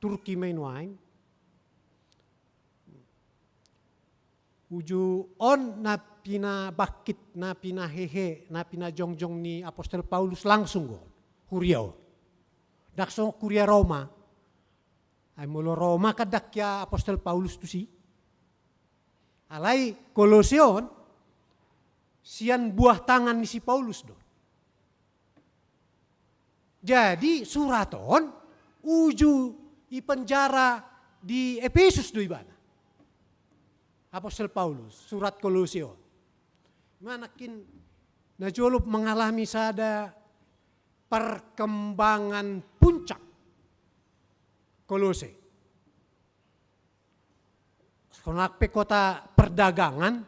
Turki mainwain. Uju on na pinabakit, na pinahehe, na pinajongjong ni Apostol Paulus langsung go, huriao. Dakso kuria Roma, Ay molo Roma kadak ya Apostol Paulus tu si. Alay Koloseon, sian buah tangan ni si Paulus do. Jadi suraton uju i penjara di Efesus do ibana. Apostol Paulus, surat Koloseon. Manakin najolup mengalami sada perkembangan puncak Kolose. Konakpe kota perdagangan,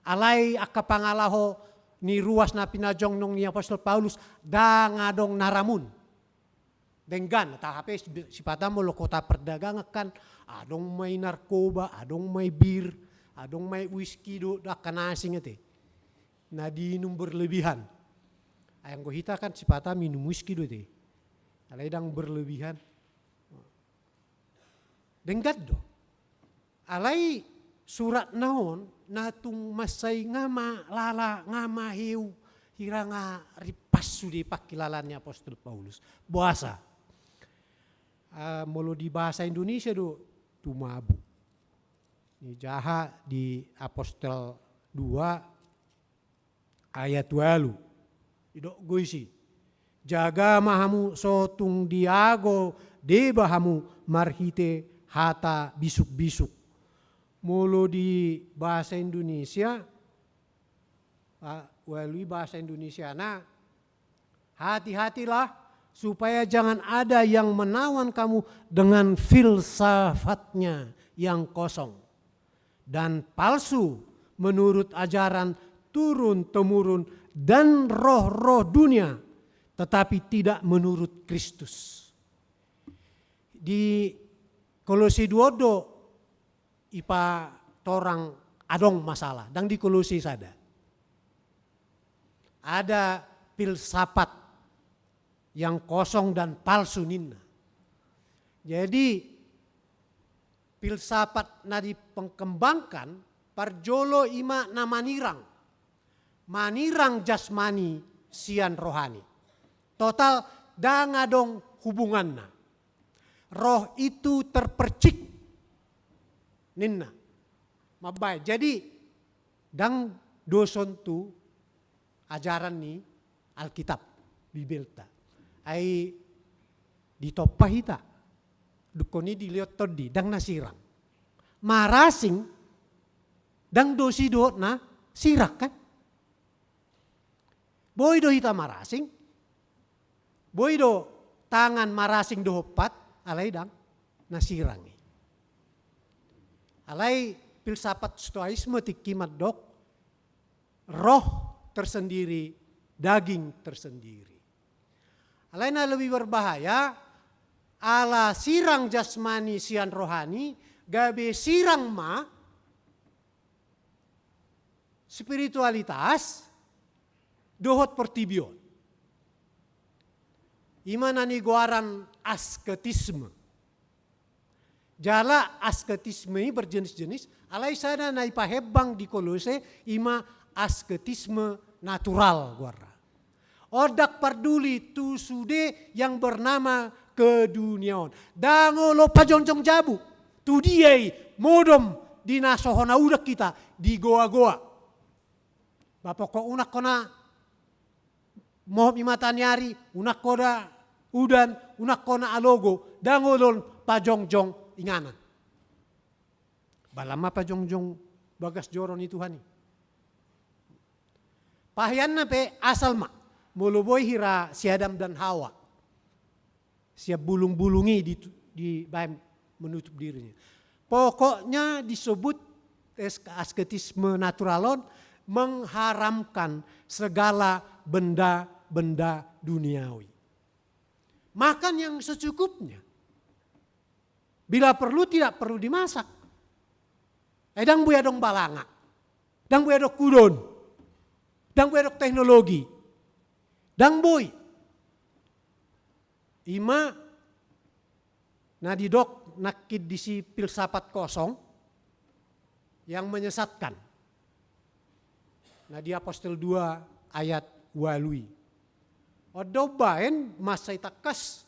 alay akapangalaho ni ruas na pinajong nung ni Apostol Paulus, dangadong naramun. Denggan, tahape si patamo lo kota perdagangan kan, adong may narkoba, adong may bir, adong may whisky do, dakanasing ito. Na diinum berlebihan. Ayang gohita kan si pata minum whisky do ito. Alay dang berlebihan. Denggat do. Alay surat naon natung masay ngama lala ngama hiu hira nga ripas sudi pakilalannya Apostol Paulus. Bahasa. Molo di bahasa Indonesia do tumabu. Ni jaha di Apostol 2 ayat 8. Idok goisi. Jaga mahamu sotung diago debahamu marhite hata bisuk-bisuk. Molo di bahasa Indonesia, melalui bahasa Indonesia, nah hati-hatilah supaya jangan ada yang menawan kamu dengan filsafatnya yang kosong dan palsu menurut ajaran turun-temurun dan roh-roh dunia, tetapi tidak menurut Kristus. Di Kolose 2 ipa torang adong masalah, dan di Kolose sada. Ada filsafat yang kosong dan palsu ninna. Jadi filsafat na dipengkembangkan parjolo ima na manirang. Manirang jasmani sian rohani. Total dangadong hubunganna. Roh itu terpercik ninna. Mabay. Jadi dang doson tu ajaran ni Alkitab, Bibelta. Ay ditopahita. Dukoni diliot todi dang nasirang. Marasing dang dosi do na sirak kan. Boy do hita marasing. Boy do tangan marasing do hopat alay dang nasirang. Alay filsafat stoisme tikimat dok, roh tersendiri, daging tersendiri. Alay na lebih berbahaya, ala sirang jasmani sian rohani, gabe sirang ma, spiritualitas, dohot pertibion. Imana ni guaran asketisme. Jala asketisme berjenis-jenis, alay sana na ipahebang di Kolose ima asketisme natural guara. Odak parduli tu sude yang bernama keduniaon. Dango lo pajonjong jabu, tu diai modom di nasohona udak kita di goa-goa. Bapak kok unak kona moh imatanyari, unak koda udan, unak kona alogo, dango lon pajongjong inganan. Balama pa jongjong bagas joron itu hani. Pahian na pe asal mak. Muluboy hira si Adam dan Hawa. Siap bulung-bulungi di bahan menutup dirinya. Pokoknya disebut asketisme naturalon mengharamkan segala benda-benda duniawi. Makan yang secukupnya. Bila perlu tidak perlu dimasak. Dang buya dong balanga. Dang buya dong kudon. Dang buya dong teknologi. Dang boy. Ima na didok nakid di si filsafat kosong yang menyesatkan. Nah di Apostol 2 ayat walui. Odo baen masa itakas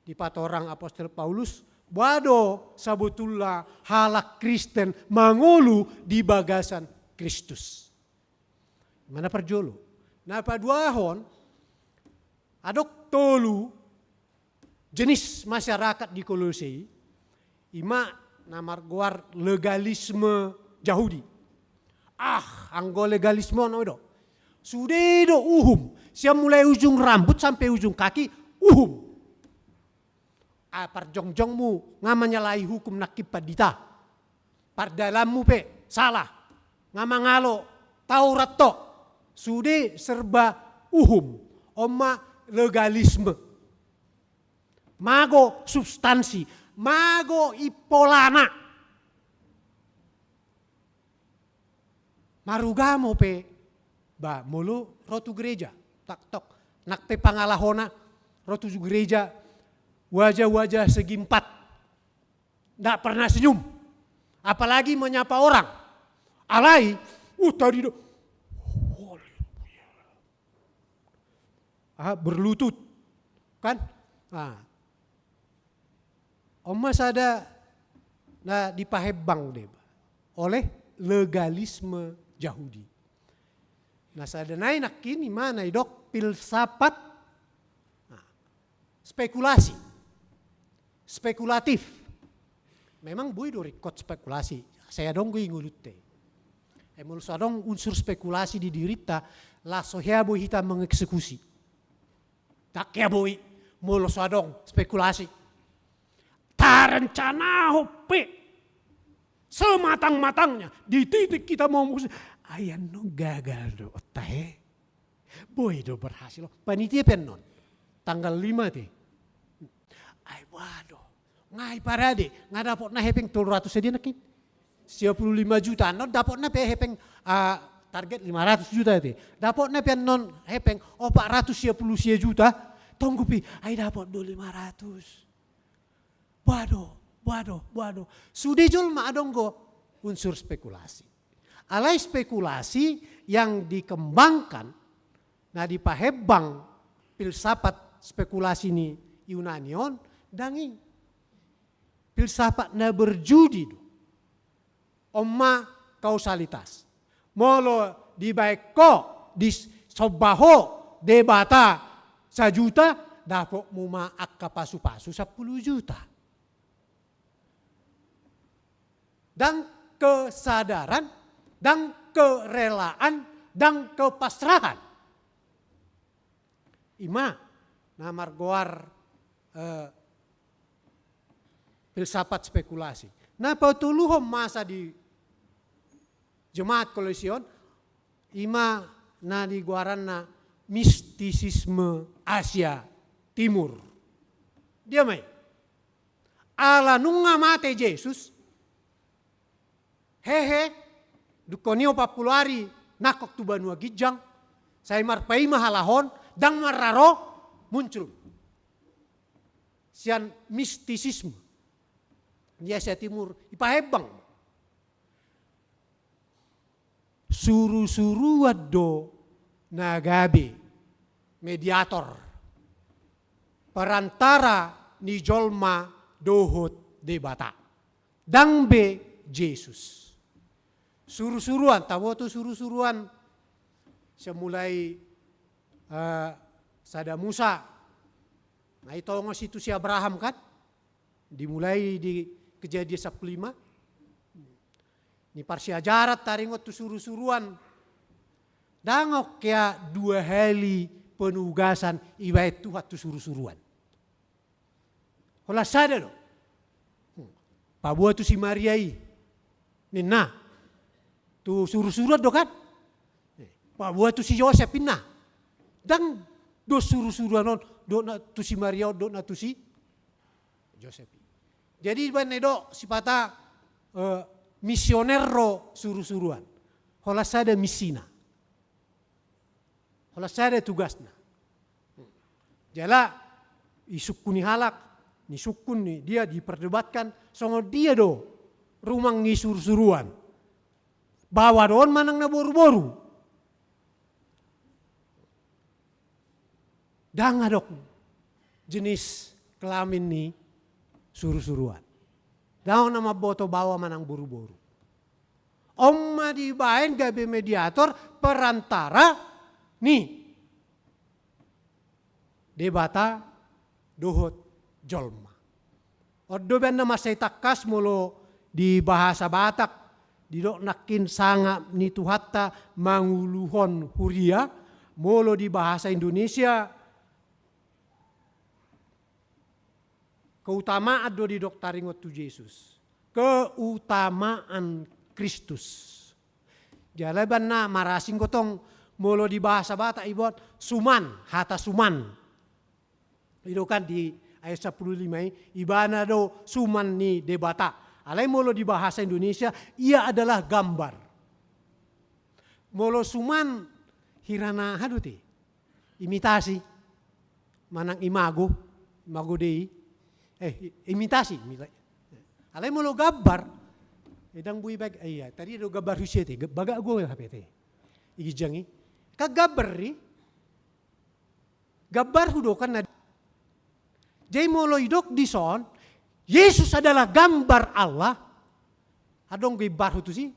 di patorang Apostol Paulus Wado sabutullah halak Kristen mangulu di bagasan Kristus. Mana perjolo? Nah paduahon adok tolu jenis masyarakat di Kolose ima namar guar legalisme Yahudi. Anggo legalisme no do. Sudah do uhum. Siap mulai ujung rambut sampai ujung kaki uhum. Par jongjongmu ngamanyalai hukum nakip padita. Par dalammu pe salah. Ngamangalo Taurat to. Sudah serba uhum. Oma legalisme. Mago substansi. Mago ipolana. Marugamo pe. Ba mulu rotu gereja. Tak tok. Nak pe pangalahona. Rotu gereja. Wajah-wajah segi empat. Nggak pernah senyum. Apalagi menyapa orang. Alai. Tadi do. Berlutut. Kan? Omas ada nah dipahebang deh. Oleh legalisme Yahudi. Nah sada naik kini mana dok filsafat spekulasi. Spekulatif. Memang bui do rekod spekulasi. Saya dong gue ngulute. Emul sadong unsur spekulasi di dirita la sohebo hita mengeksekusi. Tak ya bui mul sadong spekulasi. Tarencana hope sematang-matangnya di titik kita mau ayan no gagal do otahe. Boy do berhasil. Panitia penon tanggal 5 teh. Ay waduh. Ngai parade, nggak dapat na hepeng 300 sedih nakin. 95 juta, non dapat na pe hepeng target 500 juta itu. Dapat na pe non hepeng 410 juta. Tunggu pi, ay dapat do 500. Waduh. Sudah jul ma adonggo unsur spekulasi. Alai spekulasi yang dikembangkan, nah dipahebang filsafat spekulasi ini Yunanion, dangi filsafat na berjudi do. Oma kausalitas. Molo di baiko di sobaho debata sajuta dapat muma akka pasu-pasu 10 juta. Dan kesadaran, dan kerelaan, dan kepasrahan. Ima namar goar filsafat spekulasi. Nah patuluhom masa di jemaat Kolesion, ima na di guaran na mistisisme Asia Timur. Dia mai. Ala nunga mate Yesus. Hehe, dukonio papulari nakok tu banua gijang. Saya marpai mahalahon dan mararo muncul. Sian mistisisme. Di Asia Timur ipahebang. Suru-suru wado nagabe mediator. Perantara ni jolma dohot debata. Dangbe Yesus. Suru-suruan, tahu tu suru-suruan. Semulai sada Musa. Nah itu ngos itu si Abraham kan. Dimulai di Kejadian 15. Ini parsi ajarat taringot tu suru-suruan. Dangok ya 2 hari penugasan iwait Tuhan tu suru-suruan. Hola sada do. Pabua tu si Mariai. Nina. Tu suru-suruan do kan. Pabua tu si Yosef pinna. Dan do suru-suruan do na tu si Maria do na tu si Joseph. Jadi banedo sipata misionero suru-suruan. Hola sada misina. Hola sada tugasna. Jala isukuni halak, ni sukun ni dia diperdebatkan songo dia do rumang ni suru-suruan. Bawa doon manang na boru-boru. Dangadok jenis kelamin ni suru-suruan. Daun nama boto bawa manang buru-buru. Omma dibain gabe mediator perantara nih. Debata dohot jolma. Ordo ben nama saya takas mulu di bahasa Batak. Didok nakin sanga ni tuhatta manguluhon huria. Mulu di bahasa Indonesia. Keutamaan do di doktaringot tu Yesus. Keutamaan Kristus. Jalaban na marasing gotong mulu di bahasa Batak ibot suman, hata suman. Itu kan di ayat 15 ibana do suman ni debata. Alai molo di bahasa Indonesia ia adalah gambar. Molo suman hirana haduti imitasi manang imago dei imitasi. Alai molo gambar edang bui bag iya tadi do gambar husiete baga go hapete igi jangi kagabari gambar hudokan na jay molo idok di son Yesus adalah gambar Allah. Adong gibar itu sih.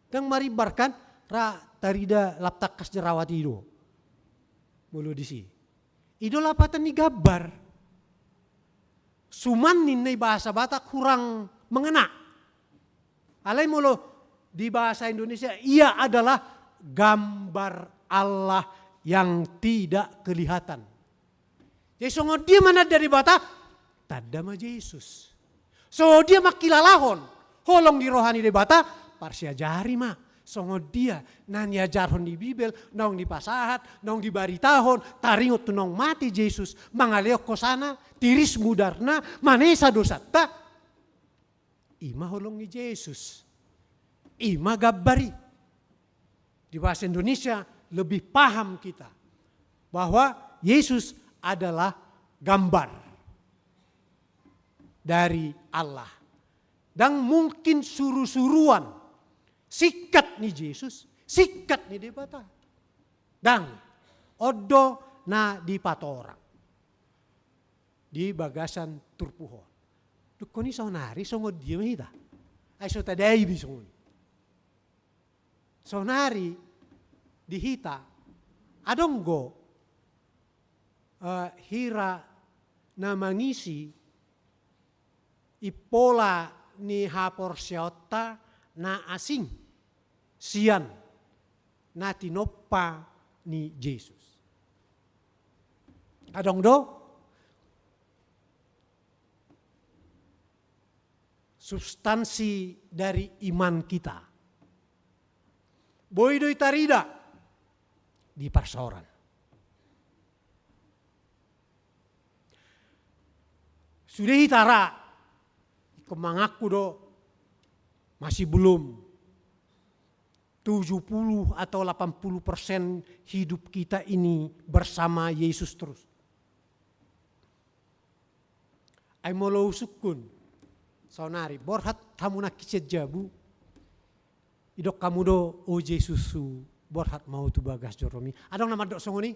Dang maribarkan ra tarida laptakas jerawat itu. Mulu di si. Ido lapatan ni gambar. Suman ni bahasa Batak kurang mengena. Alai mulu di bahasa Indonesia ia adalah gambar Allah yang tidak kelihatan. Jadi songo dia mana dari bata, tada ma Yesus. So dia makilalahon, holong di rohani di bata, parsia jari ma. Songo dia nani ajarhon di Bibel, nong di pasahat, nong di baritahon, taringot tu nong mati Yesus, mangaleok kosana, tiris mudarna, manesa dosata. Ima holong ni Yesus, ima gabari. Di bahasa Indonesia lebih paham kita bahwa Yesus adalah gambar dari Allah. Dan mungkin suruh-suruan sikat ni Yesus, sikat ni debata. Dan odo na di patorang. Di bagasan turpuhon. Dukoni sonari songo dia mahita. Ay so tadai bisongon. Sonari dihita adonggo hira na mangisi ipola ni hapor siota na asing sian na tinoppa ni Yesus. Adong do substansi dari iman kita. Boido itarida di persoalan. Sudah hitara, kemangaku do masih belum 70 atau 80% hidup kita ini bersama Yesus terus. Ay molo sukun, saunari, borhat tamu nak kicet jabu, idok kamu do o Yesusu, borhat mau tu bagas joromi. Adong nama dok songoni?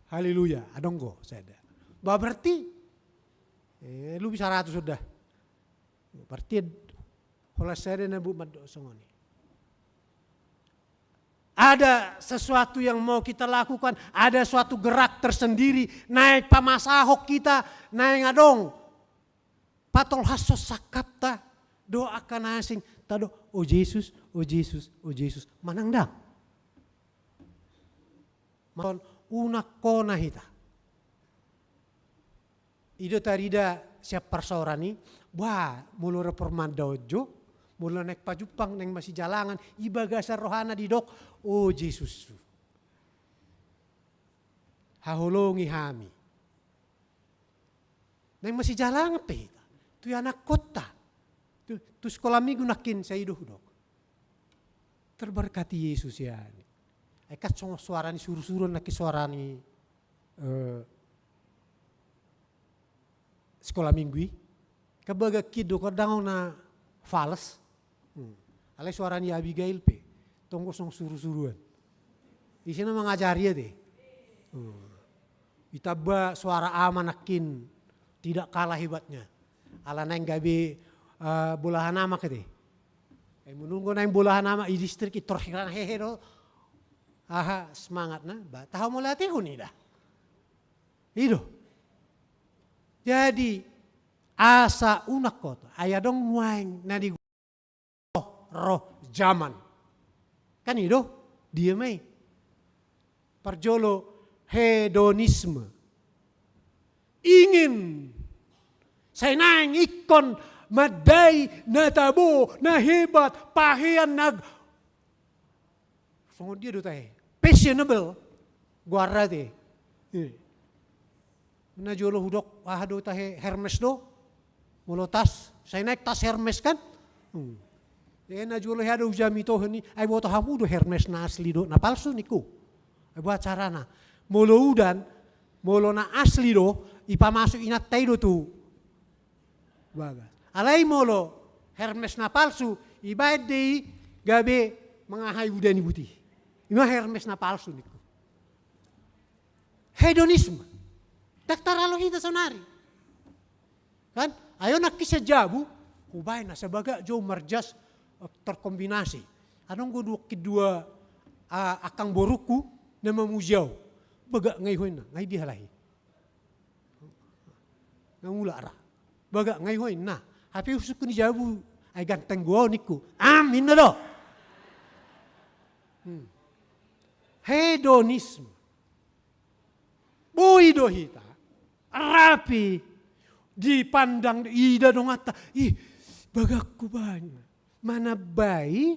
Haleluya, adong go saya ada. Berarti lu bisa 100 sudah. Berarti hola saya dan bu madok songoni. Ada sesuatu yang mau kita lakukan, ada suatu gerak tersendiri, naik pamasahok kita, naik ngadong. Patol hasos sakapta, doakan asing, tado, oh Yesus, oh Yesus, oh Yesus, manang dang. Maton unak kona hita. Ido tarida siap persaurani, wah mulu reforman dojo, mulu naik pajupang neng masih jalangan, ibagasan rohana di dok, oh Yesus. Haholongi hami. Neng masih jalangan pe, tu anak kota, tu sekolah minggu nakin saya hidup dok. Terberkati Yesus ya. Ekat suarani suruh-suruh nakin suarani. Sekolah minggu kabaga kido kadang na fals alai suarani Abigail pe tonggo song suruh-suruhan di sini mengajari ya deh Itaba suara amanakin tidak kalah hebatnya. Ala nang gabi bolahan nama kete. Menunggu nang bolahan nama i distrik i torhiran hehero. Aha semangat na. Tahu mo latih ni dah. Itu. Jadi asa unak kota. Ayah dong nuang nadi roh zaman. Kan itu dia mai. Perjolo hedonisme. Ingin saya nang ikon madai natabo na hebat pahian nag. Sungguh dia do tahe. Fashionable. Guarda te. Na jolo hudok ahado tahe Hermes do. Mulo tas. Saya naik tas Hermes kan. Na jolo hado jamito ni ai boto hamudo Hermes na asli do na palsu niku. Ai buat carana. Mulo udan mulo na asli do ipamasuk inat taido tu. Bagas. Alai mulo Hermes na palsu ibaid dei gabe mengahai udani putih. Ino Hermes na palsu niku. Hedonisme. Daktara lohita sonari. Kan? Ayo nak kisah jabu, ubay na sebagai jo marjas terkombinasi. Anong kedua akang boruku na mamujau. Baga ngayon na, ngay dihalahi. Nangula ra. Baga ngayon na. Hapi usuk ni jabu ay ganteng gua niku. Amin na do. Hedonisme. Boy dohita. Rapi. Dipandang ida dong ata. Bagaku banyak. Mana baik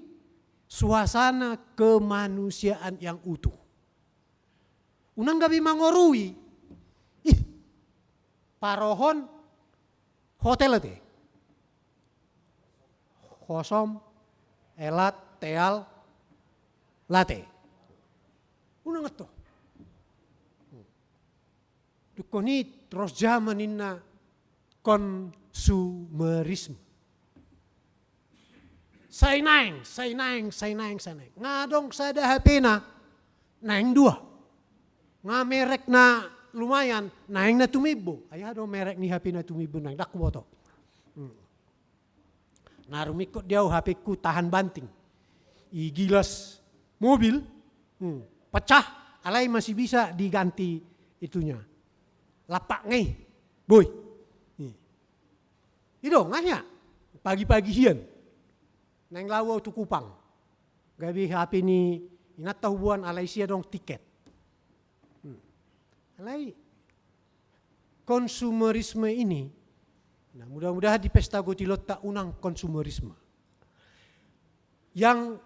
suasana kemanusiaan yang utuh. Unang gabi mangorui. Parohon hotel te. Kosom, elat, teal, late. Unang ito. Dukoni terus zaman inna konsumerisme. Say nang. Ngadong sada HP na, naing dua. Nga merek na lumayan, naing na tumibo. Ayah do merek ni HP na tumibo naing dak boto. Narumikot dia HP ku tahan banting. Gilas mobil, pecah, alai masih bisa diganti itunya. Lapak ngai, boy. Itu nganya, pagi-pagi hian. Nang lawa tu Kupang. Gabi HP ni inat tahuan alai sia dong tiket. Alai konsumerisme ini, nah mudah-mudahan di pesta Gotilot tak unang konsumerisme. Yang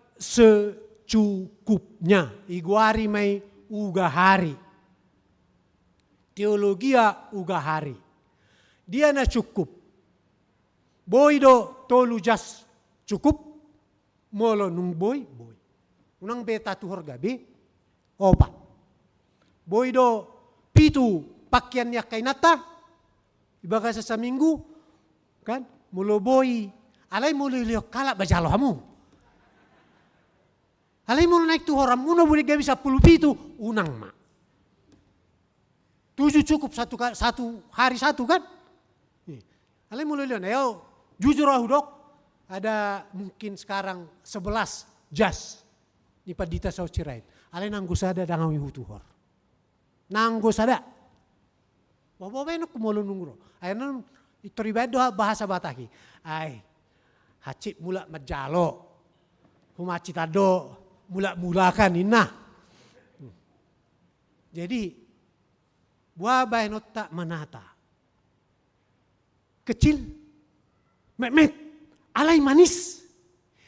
secukupnya, iguari mai uga hari. Teologia uga hari. Dia na cukup. Boy do tolu jas cukup. Molo nung boy. Unang beta tuhor gabi. Opat. Boy do pitu pakyan niya kay nata. Ibaga sa minggu. Kan? Mulo boy. Alay mulo iliyo kala bajalo hamu. Alay mulo naik tuhor hamu. Uno boleh gabi 10 pitu. Unang ma. 7 cukup satu hari satu kan? Alay mulai lihat, ayo jujur ahudok ada mungkin sekarang 11 jas di padita sau cirait. Alay nanggo sada dangawi hutuhor. Nanggo sada. Bawa enok kumolo nungro. Ayo itoribado bahasa Bataki. Ay hacit mula majalo. Humacitado mula-mulakan inna. Jadi buah no tak menata. Kecil, memet, alai manis.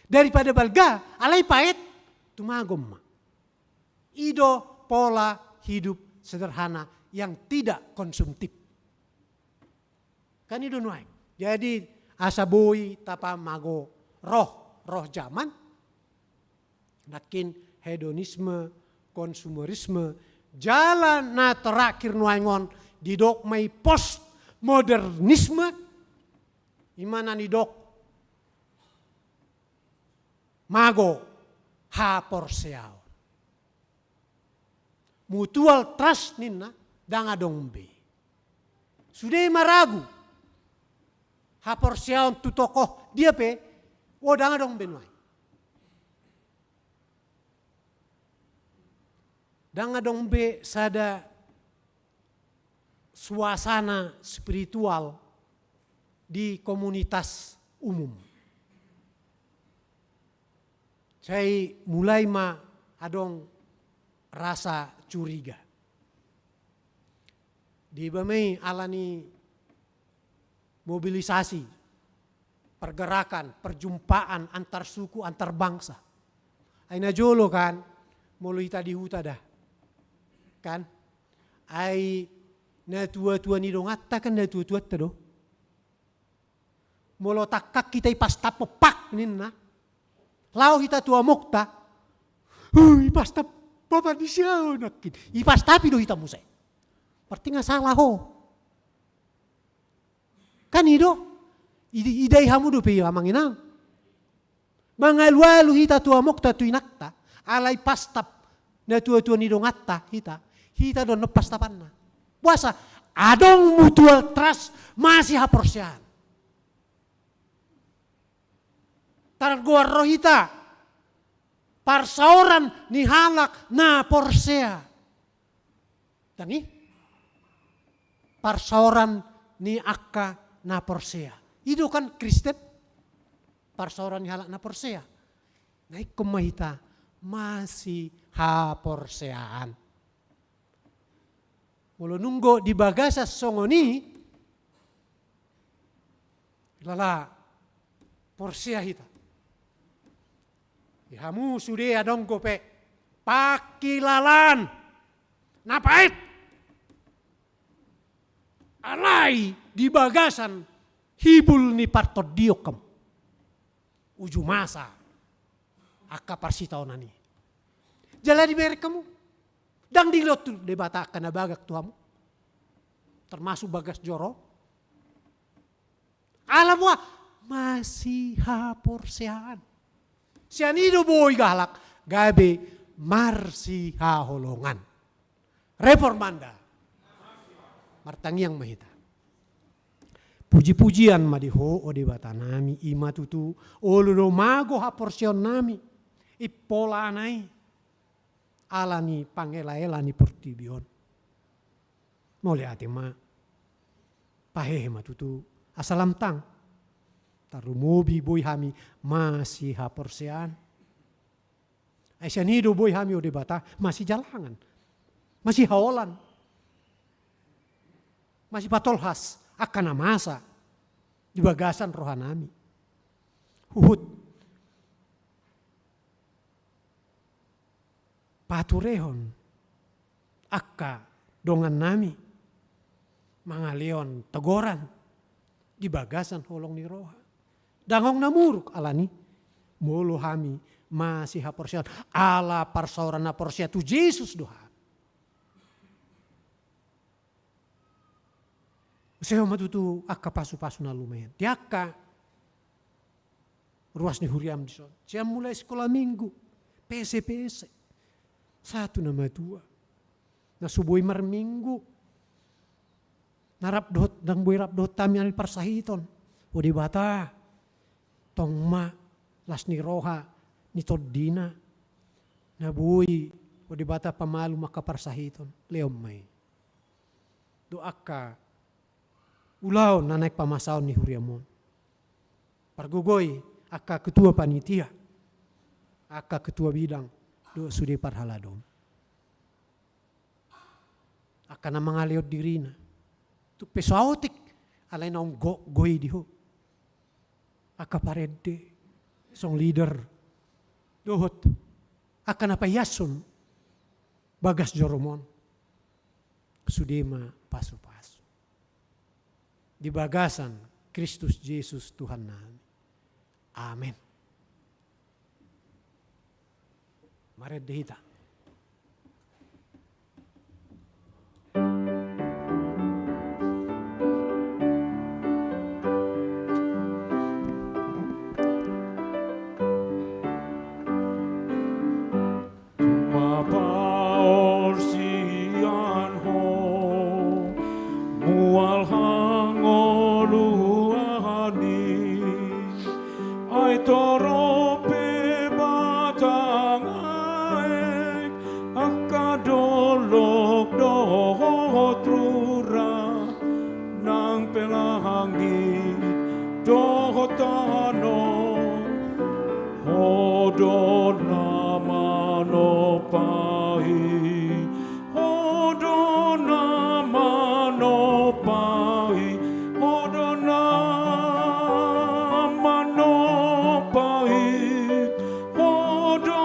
Daripada balga, alai pahit, tumagom. Ido pola hidup sederhana yang tidak konsumtif. Kan itu nuai. Jadi asaboi tapa mago roh zaman. Nakin hedonisme, konsumerisme, jalan na terakhir nuangon didok mai postmodernisme imana didok mago ha porseao mutual trust ninna danga dong be. Sudah maragu. Haporsiaon tu tokoh dia pe, danga dong benuai. Danga dong be sada suasana spiritual di komunitas umum. Saya mulai adong rasa curiga. Di bamei alani mobilisasi, pergerakan, perjumpaan antar suku, antar bangsa. Aina jolo kan, mulu ita di huta dah. Kan? Ai na tua-tua ni dong atta kan na tua-tua do. Molo takak kita ipas tapo pak ninna. Lau kita tua mukta. Ipas tap papa di siau nakin. Ipas tapi do kita musai. Berarti nggak salah ho. Kan ido. Idai hamu do pe amang inang. Mangalu kita tua mukta tu inakta. Alai pastap na tua-tua ni dong atta kita don lepas tapanna. Puasa adong mutual trust masih haporsian. Targoar rohita parsauran ni halak na porsea. Tani parsauran ni akka na porsea. Itu kan Kristen parsauran ni halak na porsea. Naik kumahita masih haporseaan. Mulu nunggu di bagasa songoni, lala porsea hita. Hamu sudah adong gope pakilalan napait alai di bagasan hibul ni partot diokem uju masa akka parsitaonani. Jala di merek kamu. Dang di lot debata akan bagak tuamu. Termasuk bagas joro. Alamwa masih haporsean. Sian ido boy galak gabe marsi haholongan. Reformanda. Martangiang mahita. Puji-pujian madiho o debata nami ima tutu oludo mago haporseon nami. Ipola anai. Alani pangela-ela ni portibion. Mole ate ma pahehe matutu asalam tang. Tarumobi boy hami masih haporsean. Aisyah nido boy hami ode bata masih jalangan. Masih haolan. Masih patolhas akan amasa di bagasan rohanami. Huhut paturehon akka dongan nami mangaleon tegoran di bagasan holong ni roha dangong namuruk alani mulu hami masih haporsian ala parsauran haporsia tu Yesus doha seho matutu akka pasu-pasu na lumayan tiaka ruas ni huriam di son jam mulai sekolah minggu PC 1 nama 2. Nasuboy marminggu. Narap dot dang boy rap dot tami al parsahiton. O di bata. Tongma las ni roha ni toddina. Nabuy o di bata pamalu makaparsahiton. Leom may. Doaka ulaw na naik pamasaon ni huriamon. Pargugoy aka ketua panitia. Aka ketua bidang. Do sudah parhaladom. Akan na mga liod dirina. Tu pesautik alay naong goy diho. Aka parede. Song leader. Dohot. Akan na payason. Bagas joromon. Sudema paso-paso. Di bagasan Kristus Yesus Tuhan namin. Amen. Maret dehita. Mapaorsian ho jolok doho trura nang pelangit doho tano hodo nama no pahi hodo nama no pahi hodo nama no pahi hodo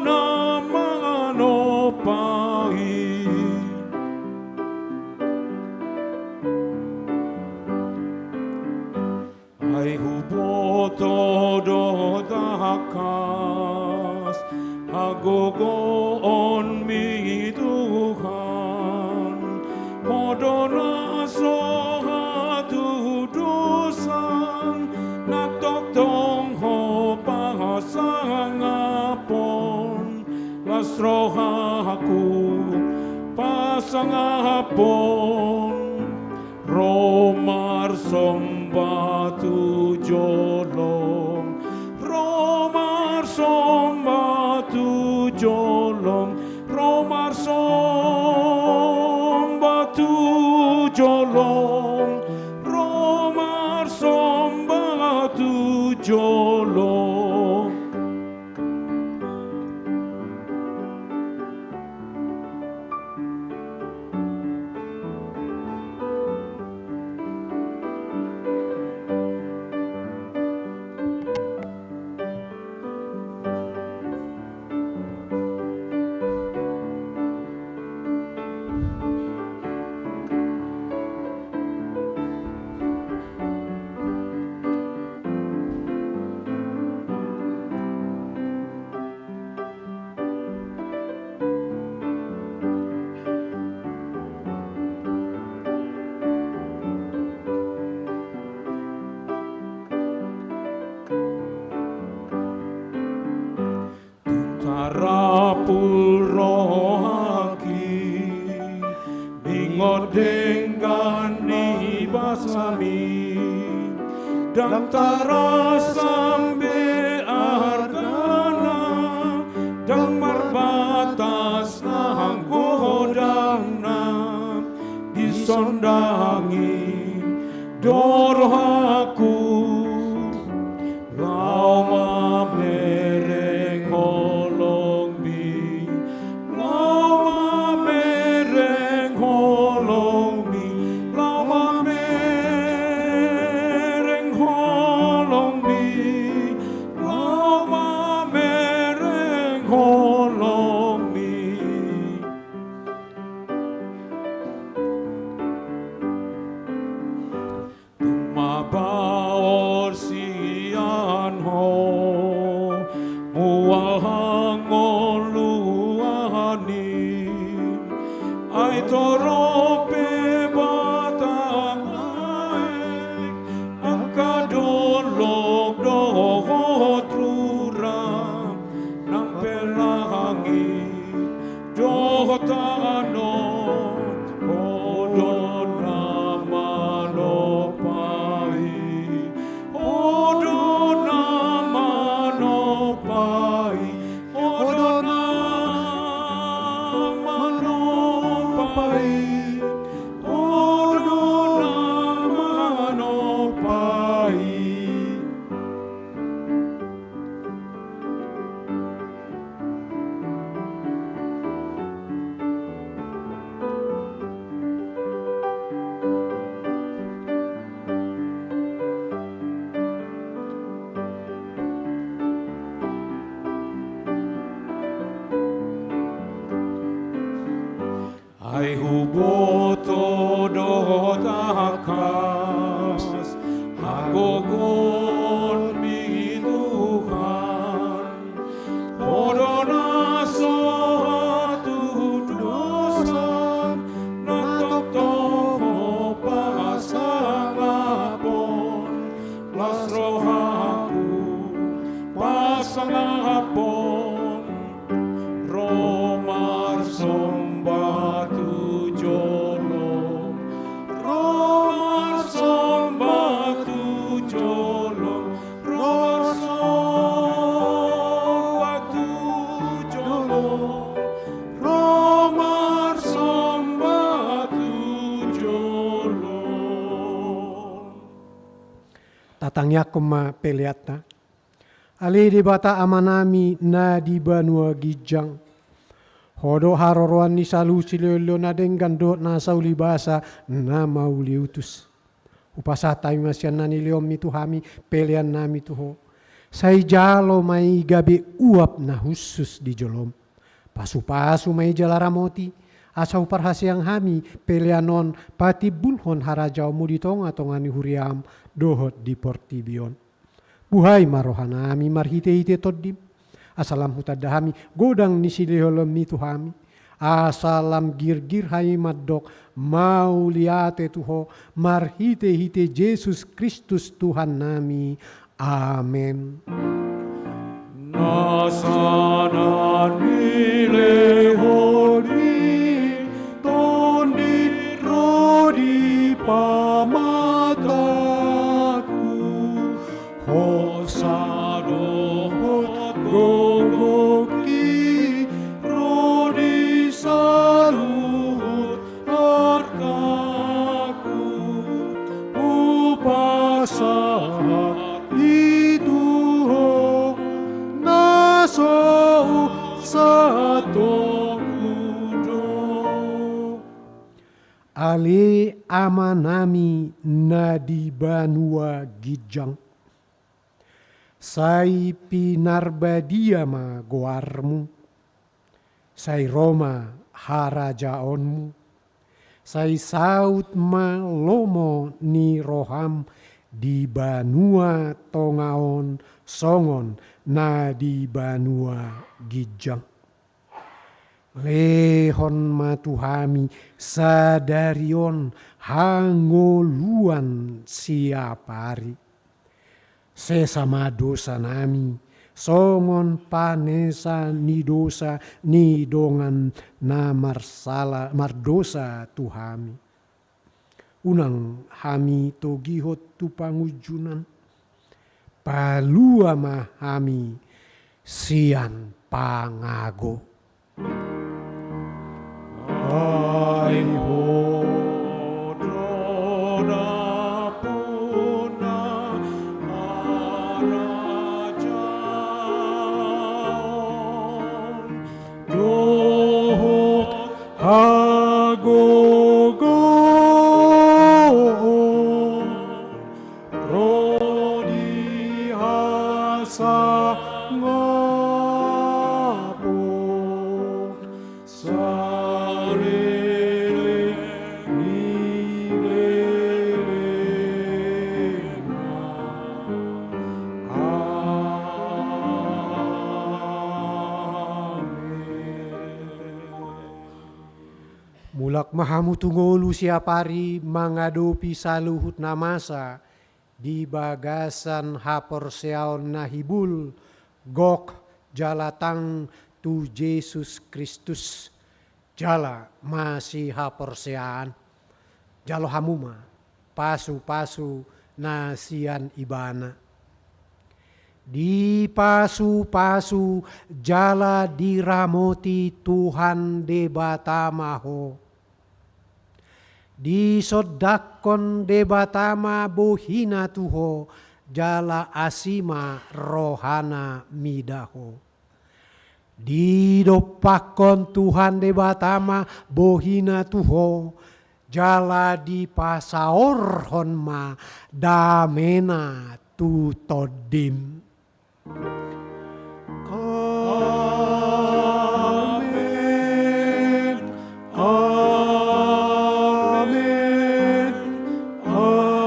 nama no pahi. Ai huboto do takas agogo on mi Tuhan hodona soha tu dosan natok tong ho pasangapon lasrohaku pasangapon Romar sombatu jolong Romar sombatu jolong Romar sombatu jolong Romar sombatu jolong. Tarapul rohaki bingodenggan ni basami dan tarasambe argana dan marbatas nanggodana disondangi dorohaku lama mereng holong mi lama mereng holong mi lama mereng holong mi lama mereng holong mi. Mabaor sian ho muahangol luani ai torope batang aek angkadolok doho trura nang pelangit doho tano odon nama no pahi odon nama no pahi odon nama no pahi odon nama no pahi. Ai huboto do takas agogon mi Tuhan odona sohatu dosan natok toho pasangapon lasrohaku pasangapon Romar sombatu jolong Batangnya koma peliatna. Ale de bata amanami na di banua gijang. Hodo haroroan ni salu sililo na denggando na sauli basa na mauli utus. Upasa tayo masyan na niliom itu hami pelian nami tuho. Say jalo may gabi uap na husus di jolom. Pasu-pasu may jalaramoti. Asa uparhasyang hami pelianon pati bulhon harajaw muditong atong ani huriam dohot di portibion. Buhay marohanami marhite-hite toddim. Asalam hutadahami godang nisiliholom itu hami. Asalam gir-gir hai maddok mau liate tuho marhite-hite Yesus Kristus Tuhan nami. Amen. Nasana nilehoni tondi rodi pamataku hosado hot gogoki rodi saluhut hartaku upasahat itu naso satu kudo. Ale amanami na di banua gijang. Sai pinarbadia ma goarmu. Sai Roma harajaonmu. Sai saut ma lomo ni roham di banua tongaon songon na di banua gijang. Lehon matuhami sadarion hangoluan siapari. Sesama dosa nami songon panesa ni dosa ni dongan na mardosa tuhami. Unang hami togihot tu pangujunan. Palua mahami sian pangago. Ai hodona puna harajaon dohok hagogo rodi hasa ngapot sarele nilelena. Mulak mahamu tungolu siapari mangadopi saluhut namasa di bagasan hapor seaon nahibul gok jalatang tu Yesus Kristus jala masih hapor sean jalo hamuma pasu-pasu nasian ibana. Di pasu-pasu jala diramoti Tuhan debatamaho. Di sodakon debatama bohina tuho jala asima rohana midaho. Di dopakon Tuhan debatama bohina tuho jala di pasaor honma damena tu todim. Amen. Amen. Amen.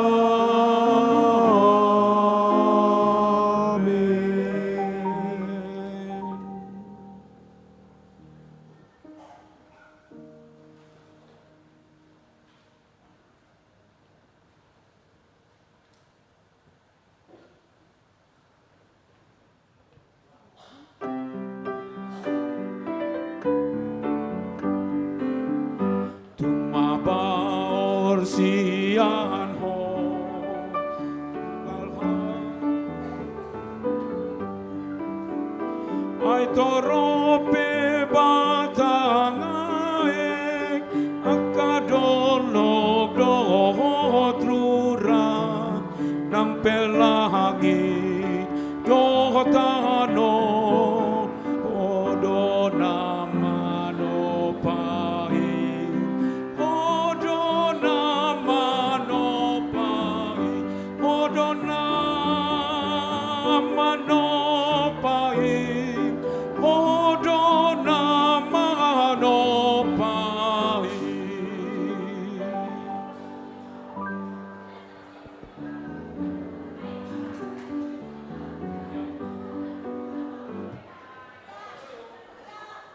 Tumabaor siyan ho ay torope batangaek akadolog doho trura nang pela Adonai, Mano